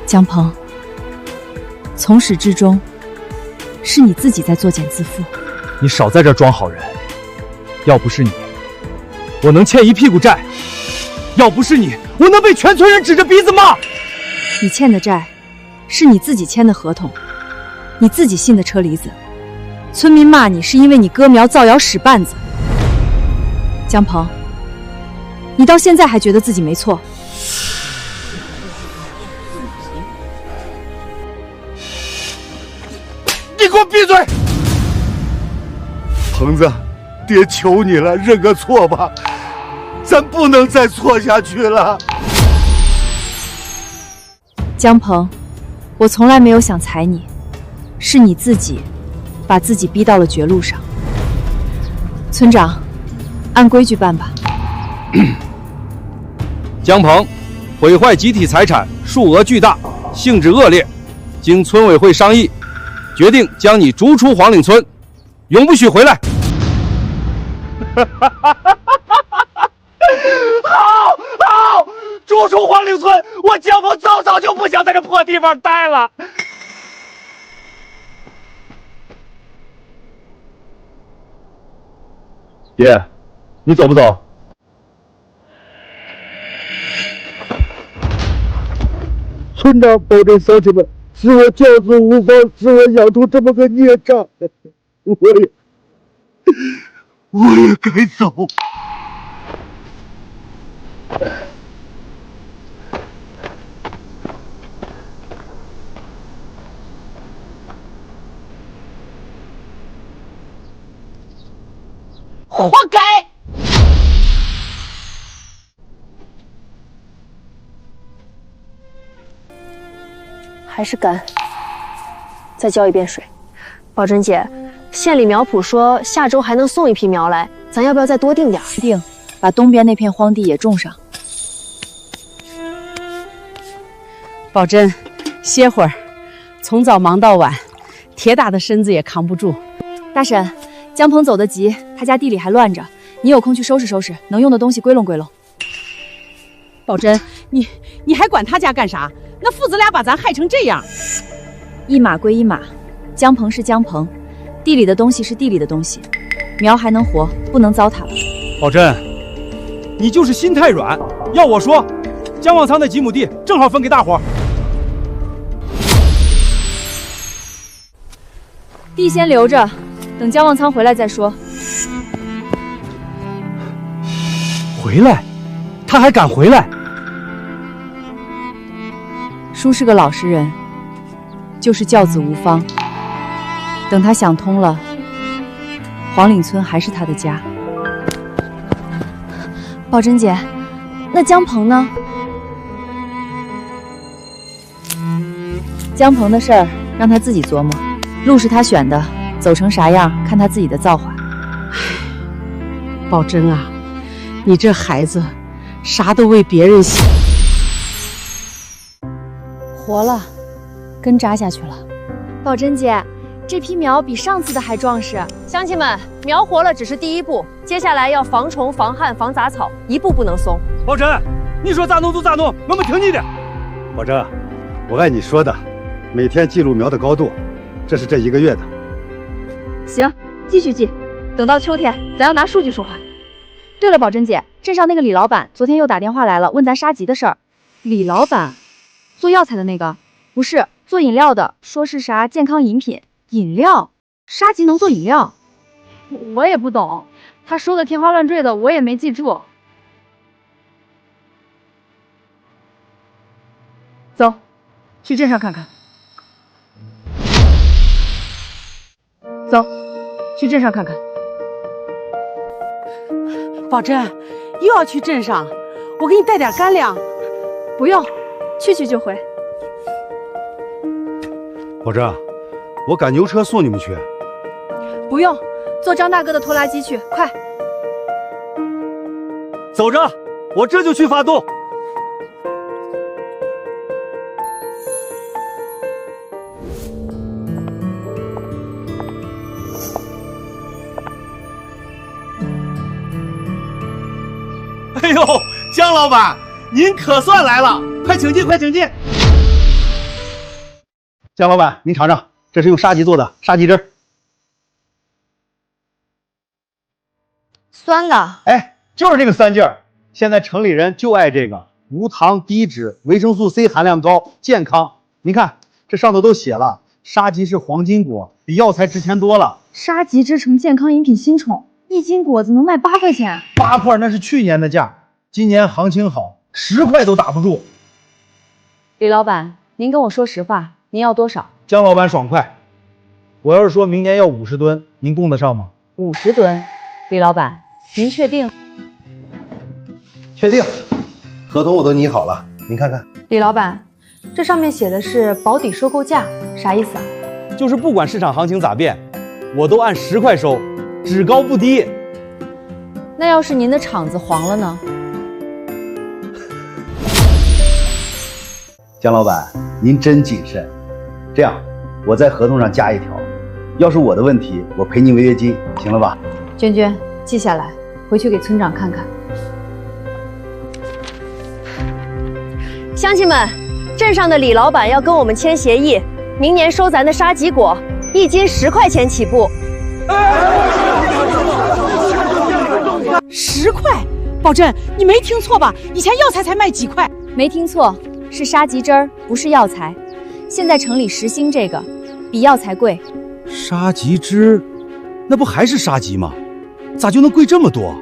[SPEAKER 3] 江鹏，从始至终是你自己在作茧自缚。
[SPEAKER 1] 你少在这装好人，要不是你，我能欠一屁股债；要不是你，我能被全村人指着鼻子骂。
[SPEAKER 3] 你欠的债，是你自己签的合同，你自己信的车厘子。村民骂你是因为你割苗造谣使绊子。江鹏，你到现在还觉得自己没错？
[SPEAKER 5] 你给我闭嘴！鹏子，爹求你了，认个错吧，咱不能再错下去了。
[SPEAKER 3] 江鹏，我从来没有想踩你，是你自己把自己逼到了绝路上。村长，按规矩办吧。
[SPEAKER 1] 江鹏，毁坏集体财产，数额巨大，性质恶劣，经村委会商议，决定将你逐出黄岭村，永不许回来。
[SPEAKER 6] 好，逐出黄岭村，我江鹏早就不想在这破地方待了。
[SPEAKER 5] 爹，你走不走？
[SPEAKER 9] 村长，保证乡亲们，是我教子无方，是我养出这么个孽障，
[SPEAKER 5] 我也该走。
[SPEAKER 2] 活该！
[SPEAKER 16] 还是干，再浇一遍水。宝珍姐，县里苗圃说下周还能送一批苗来，咱要不要再多订点？
[SPEAKER 3] 定，把东边那片荒地也种上。
[SPEAKER 2] 宝珍，歇会儿，从早忙到晚，铁打的身子也扛不住。
[SPEAKER 3] 大婶，江鹏走得急，他家地里还乱着，你有空去收拾收拾，能用的东西归拢归拢。
[SPEAKER 2] 宝珍，你还管他家干啥？那父子俩把咱害成这样。
[SPEAKER 3] 一码归一码，江鹏是江鹏，地里的东西是地里的东西，苗还能活，不能糟蹋了。
[SPEAKER 1] 宝珍，你就是心太软。要我说，江旺仓那几亩地正好分给大伙。
[SPEAKER 3] 地先留着，等江旺仓回来再说。
[SPEAKER 1] 回来？他还敢回来？
[SPEAKER 3] 叔是个老实人，就是教子无方。等他想通了，黄岭村还是他的家。
[SPEAKER 16] 宝珍姐，那江鹏呢？
[SPEAKER 3] 江鹏的事儿让他自己琢磨，路是他选的，走成啥样看他自己的造化。
[SPEAKER 2] 宝珍啊，你这孩子啥都为别人想，
[SPEAKER 4] 活了，根扎下去了。
[SPEAKER 3] 宝珍姐，这批苗比上次的还壮实。
[SPEAKER 16] 乡亲们，苗活了只是第一步，接下来要防虫、防旱、防杂草，一步不能松。
[SPEAKER 1] 宝珍，你说咋弄就咋弄，我们听你的。
[SPEAKER 5] 宝珍，我按你说的，每天记录苗的高度，这是这1个月的。
[SPEAKER 3] 行，继续记，等到秋天，咱要拿数据说话。对了，宝珍姐，镇上那个李老板昨天又打电话来了，问咱杀鸡的事儿。李老板，做药材的那个？不是，做饮料的，说是啥健康饮品。饮料？杀鸡能做饮料？
[SPEAKER 11] 我也不懂，他说的天花乱坠的，我也没记住。走，去镇上看看。走，去镇上看看。
[SPEAKER 2] 宝珍，又要去镇上，我给你带点干粮。
[SPEAKER 3] 不用，去就回。
[SPEAKER 5] 宝珍，我赶牛车送你们去。
[SPEAKER 3] 不用，坐张大哥的拖拉机去，快。
[SPEAKER 1] 走着，我这就去发动。
[SPEAKER 7] 哎呦，姜老板，您可算来了，快请进，快请进。
[SPEAKER 1] 姜老板，您尝尝，这是用沙棘做的沙棘汁。
[SPEAKER 3] 酸的。
[SPEAKER 1] 哎，就是这个酸劲儿。现在城里人就爱这个，无糖、低脂，维生素 C 含量高，健康。您看这上头都写了，沙棘是黄金果，比药材值钱多了。
[SPEAKER 3] 沙棘汁成健康饮品新宠，1斤果子能卖8块钱。
[SPEAKER 9] 8块那是去年的价，今年行情好，10块都打不住。
[SPEAKER 4] 李老板，您跟我说实话，您要多少？
[SPEAKER 9] 姜老板爽快，我要是说明年要50吨，您供得上吗
[SPEAKER 4] ？50吨，李老板，您确定？
[SPEAKER 1] 确定，合同我都拟好了，您看看。
[SPEAKER 3] 李老板，这上面写的是保底收购价，啥意思啊？
[SPEAKER 1] 就是不管市场行情咋变，我都按10块收，只高不低。
[SPEAKER 4] 那要是您的厂子黄了呢？
[SPEAKER 1] 姜老板，您真谨慎。这样，我在合同上加一条，要是我的问题，我赔您违约金，行了吧？
[SPEAKER 4] 娟娟，记下来，回去给村长看看。
[SPEAKER 16] 乡亲们，镇上的李老板要跟我们签协议，明年收咱的沙棘果，1斤10块钱起步。
[SPEAKER 2] 10块？宝珍，你没听错吧？以前药材才卖几块？
[SPEAKER 4] 没听错，是沙棘汁儿，不是药材。现在城里实行这个，比药材贵。
[SPEAKER 1] 沙棘汁，那不还是沙棘吗？咋就能贵这么多？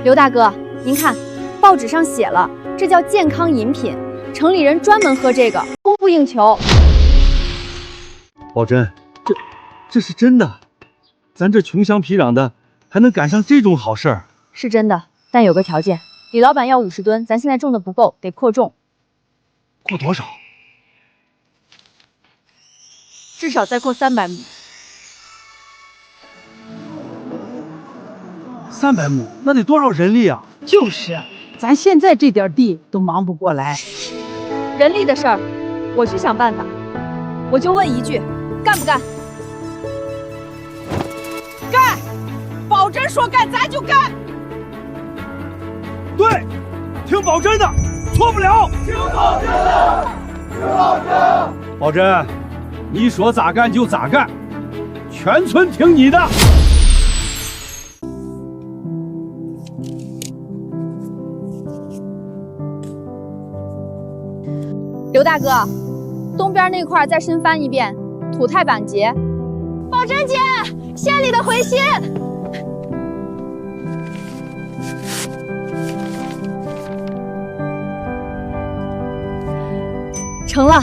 [SPEAKER 3] 刘大哥，您看，报纸上写了，这叫健康饮品，城里人专门喝这个，供不应求。
[SPEAKER 1] 宝珍，这是真的？咱这穷乡僻壤的，还能赶上这种好事儿？
[SPEAKER 3] 是真的，但有个条件，李老板要50吨，咱现在种的不够，得扩种。
[SPEAKER 1] 扩多少？
[SPEAKER 2] 至少再扩300亩。
[SPEAKER 1] 300亩，那得多少人力啊？
[SPEAKER 2] 就是，咱现在这点地都忙不过来。
[SPEAKER 3] 人力的事儿，我去想办法。我就问一句，干不干？
[SPEAKER 2] 干！宝珍说干，咱就干。
[SPEAKER 1] 对，听宝珍的，错不了。
[SPEAKER 7] 听宝珍的，听宝珍。
[SPEAKER 1] 宝珍，你说咋干就咋干，全村听你的。
[SPEAKER 3] 刘大哥，东边那块再深翻一遍，土太板结。
[SPEAKER 16] 宝珍姐，县里的回信。
[SPEAKER 3] 成了，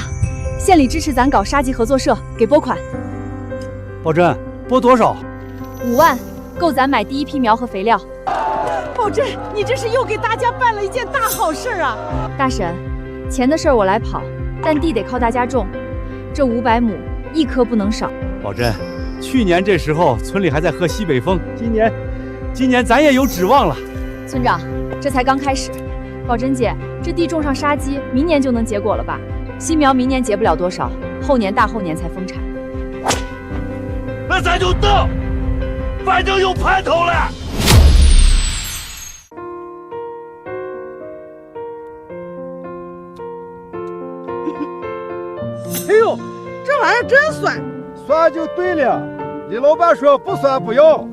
[SPEAKER 3] 县里支持咱搞沙棘合作社，给拨款。
[SPEAKER 1] 宝珍，拨多少
[SPEAKER 3] ？5万，够咱买第1批苗和肥料。
[SPEAKER 2] 宝珍，你这是又给大家办了一件大好事啊！
[SPEAKER 3] 大婶，钱的事儿我来跑，但地得靠大家种，这500亩1棵不能少。
[SPEAKER 1] 宝珍，去年这时候村里还在喝西北风，今年咱也有指望了。
[SPEAKER 3] 村长，这才刚开始。宝珍姐，这地种上沙棘，明年就能结果了吧？
[SPEAKER 4] 新苗明年结不了多少，后年大后年才丰产。
[SPEAKER 7] 那咱就等，反正有盼头了。
[SPEAKER 17] 哎呦，这玩意儿真酸，
[SPEAKER 9] 酸就对了。李老板说不酸不要。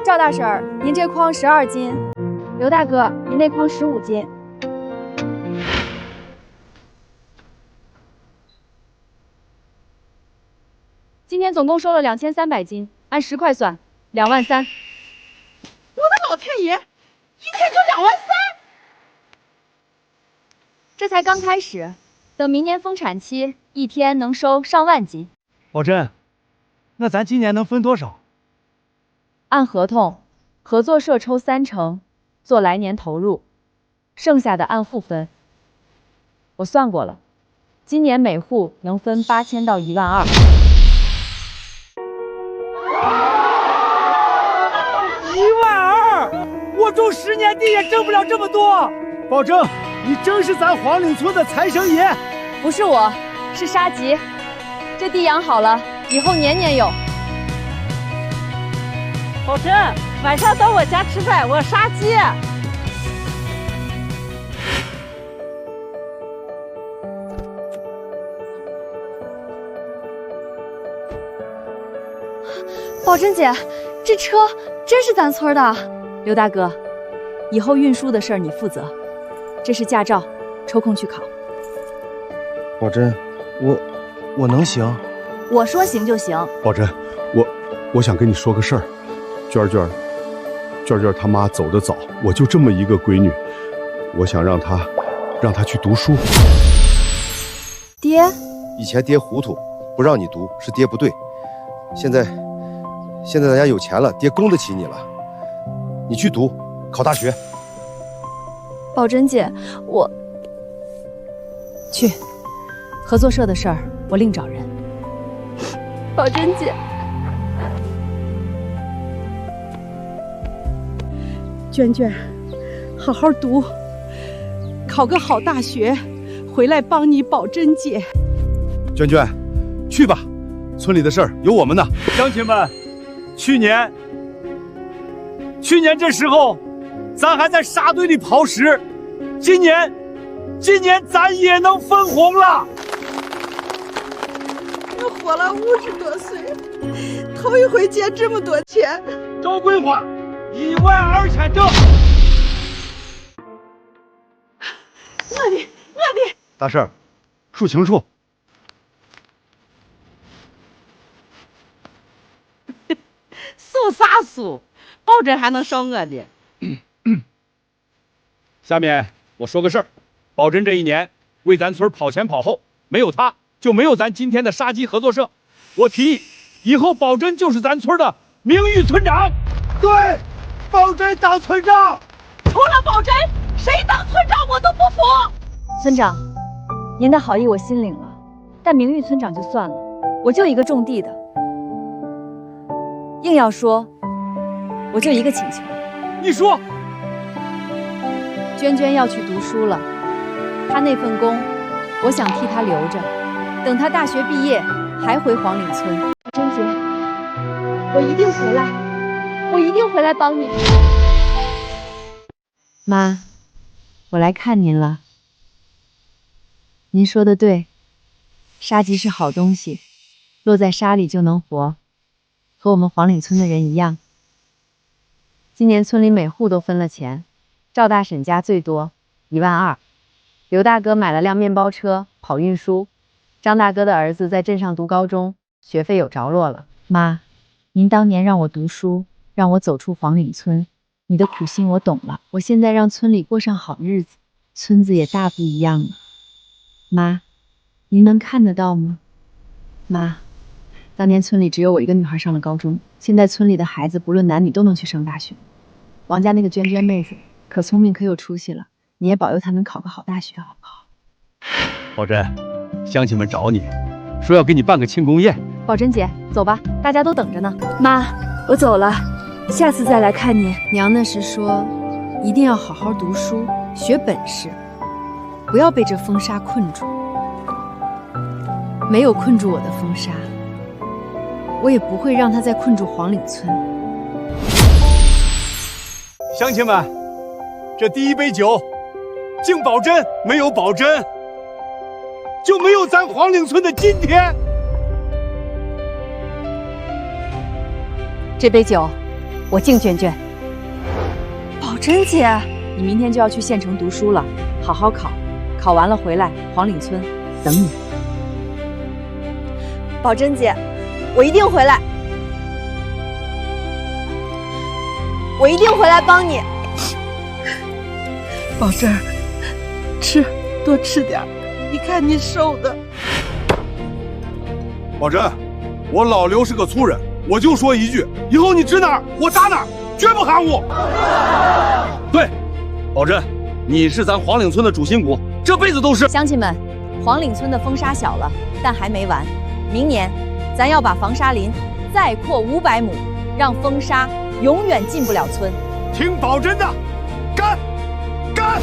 [SPEAKER 3] 赵大婶儿，您这筐12斤。刘大哥，您那筐15斤。今天总共收了2300斤，按10块算，23000。
[SPEAKER 17] 我的老天爷，一天就23000！
[SPEAKER 3] 这才刚开始，等明年丰产期，一天能收上万斤。
[SPEAKER 1] 宝珍，那咱今年能分多少？
[SPEAKER 3] 按合同，合作社抽30%，做来年投入，剩下的按户分。我算过了，今年每户能分8000到12000。
[SPEAKER 6] 12000，我种10年地也挣不了这么多。
[SPEAKER 1] 宝珍，你真是咱黄岭村的财神爷。
[SPEAKER 3] 不是我，是沙棘。这地养好了，以后年年有。
[SPEAKER 2] 宝珍，晚上到我家吃饭，我杀鸡。
[SPEAKER 16] 宝珍姐，这车真是咱村的。
[SPEAKER 4] 刘大哥，以后运输的事儿你负责。这是驾照，抽空去考。
[SPEAKER 9] 宝珍，我能行？
[SPEAKER 4] 我说行就行。
[SPEAKER 5] 宝珍，我想跟你说个事儿。娟娟他妈走得早，我就这么一个闺女，我想让她去读书。
[SPEAKER 16] 爹，
[SPEAKER 18] 以前爹糊涂，不让你读是爹不对。现在咱家有钱了，爹供得起你了，你去读，考大学。
[SPEAKER 3] 宝珍姐，我
[SPEAKER 4] 去合作社的事儿，我另找人。
[SPEAKER 3] 宝珍姐，
[SPEAKER 2] 娟娟，好好读，考个好大学，回来帮你宝珍姐。
[SPEAKER 5] 娟娟，去吧，村里的事儿有我们呢。
[SPEAKER 6] 乡亲们，去年这时候，咱还在沙堆里刨食，今年咱也能分红了。
[SPEAKER 17] 我活了50多岁，头一回借这么多钱。
[SPEAKER 6] 周桂花，12000挣。
[SPEAKER 17] 我的，
[SPEAKER 5] 大婶儿，说清楚。
[SPEAKER 2] 数啥数？保证还能少我的。
[SPEAKER 6] 下面我说个事儿，保真这一年为咱村跑前跑后，没有他就没有咱今天的杀鸡合作社。我提议，以后保真就是咱村的名誉村长。对，保真当村长。
[SPEAKER 2] 除了保真，谁当村长我都不服。
[SPEAKER 3] 村长，您的好意我心领了，但名誉村长就算了，我就一个种地的，硬要说，我就一个请求。
[SPEAKER 6] 你说。
[SPEAKER 4] 娟娟要去读书了，她那份工，我想替她留着，等她大学毕业还回黄岭村。
[SPEAKER 3] 珍姐，我一定回来，我一定回来帮你。
[SPEAKER 4] 妈，我来看您了。您说的对，沙棘是好东西，落在沙里就能活，和我们黄岭村的人一样。今年村里每户都分了钱。赵大婶家最多12000，刘大哥买了辆面包车跑运输，张大哥的儿子在镇上读高中，学费有着落了。妈，您当年让我读书，让我走出黄岭村，你的苦心我懂了。我现在让村里过上好日子，村子也大不一样了。妈，您能看得到吗？妈，当年村里只有我一个女孩上了高中，现在村里的孩子不论男女都能去上大学。王家那个娟娟妹子可聪明可有出息了，你也保佑她能考个好大学，好不好？
[SPEAKER 1] 宝珍，乡亲们找你，说要给你办个庆功宴。
[SPEAKER 3] 宝珍姐，走吧，大家都等着呢。妈，我走了，下次再来看你。
[SPEAKER 4] 娘那时说，一定要好好读书，学本事。不要被这风沙困住。没有困住我的风沙，我也不会让它再困住黄岭村。
[SPEAKER 1] 乡亲们，这第一杯酒，敬宝珍，没有宝珍，就没有咱黄岭村的今天。
[SPEAKER 4] 这杯酒，我敬娟娟。
[SPEAKER 3] 宝珍姐，
[SPEAKER 4] 你明天就要去县城读书了，好好考，考完了回来黄岭村等你。
[SPEAKER 3] 宝珍姐，我一定回来，我一定回来帮你。
[SPEAKER 17] 宝珍儿，吃，多吃点，你看你瘦的。
[SPEAKER 5] 宝珍，我老刘是个粗人，我就说一句，以后你指哪儿我打哪儿，绝不含糊。
[SPEAKER 1] 对，宝珍，你是咱黄岭村的主心骨，这辈子都是。
[SPEAKER 4] 乡亲们，黄岭村的风沙小了，但还没完。明年，咱要把防沙林再扩500亩，让风沙永远进不了村。
[SPEAKER 1] 听宝珍的，干！干！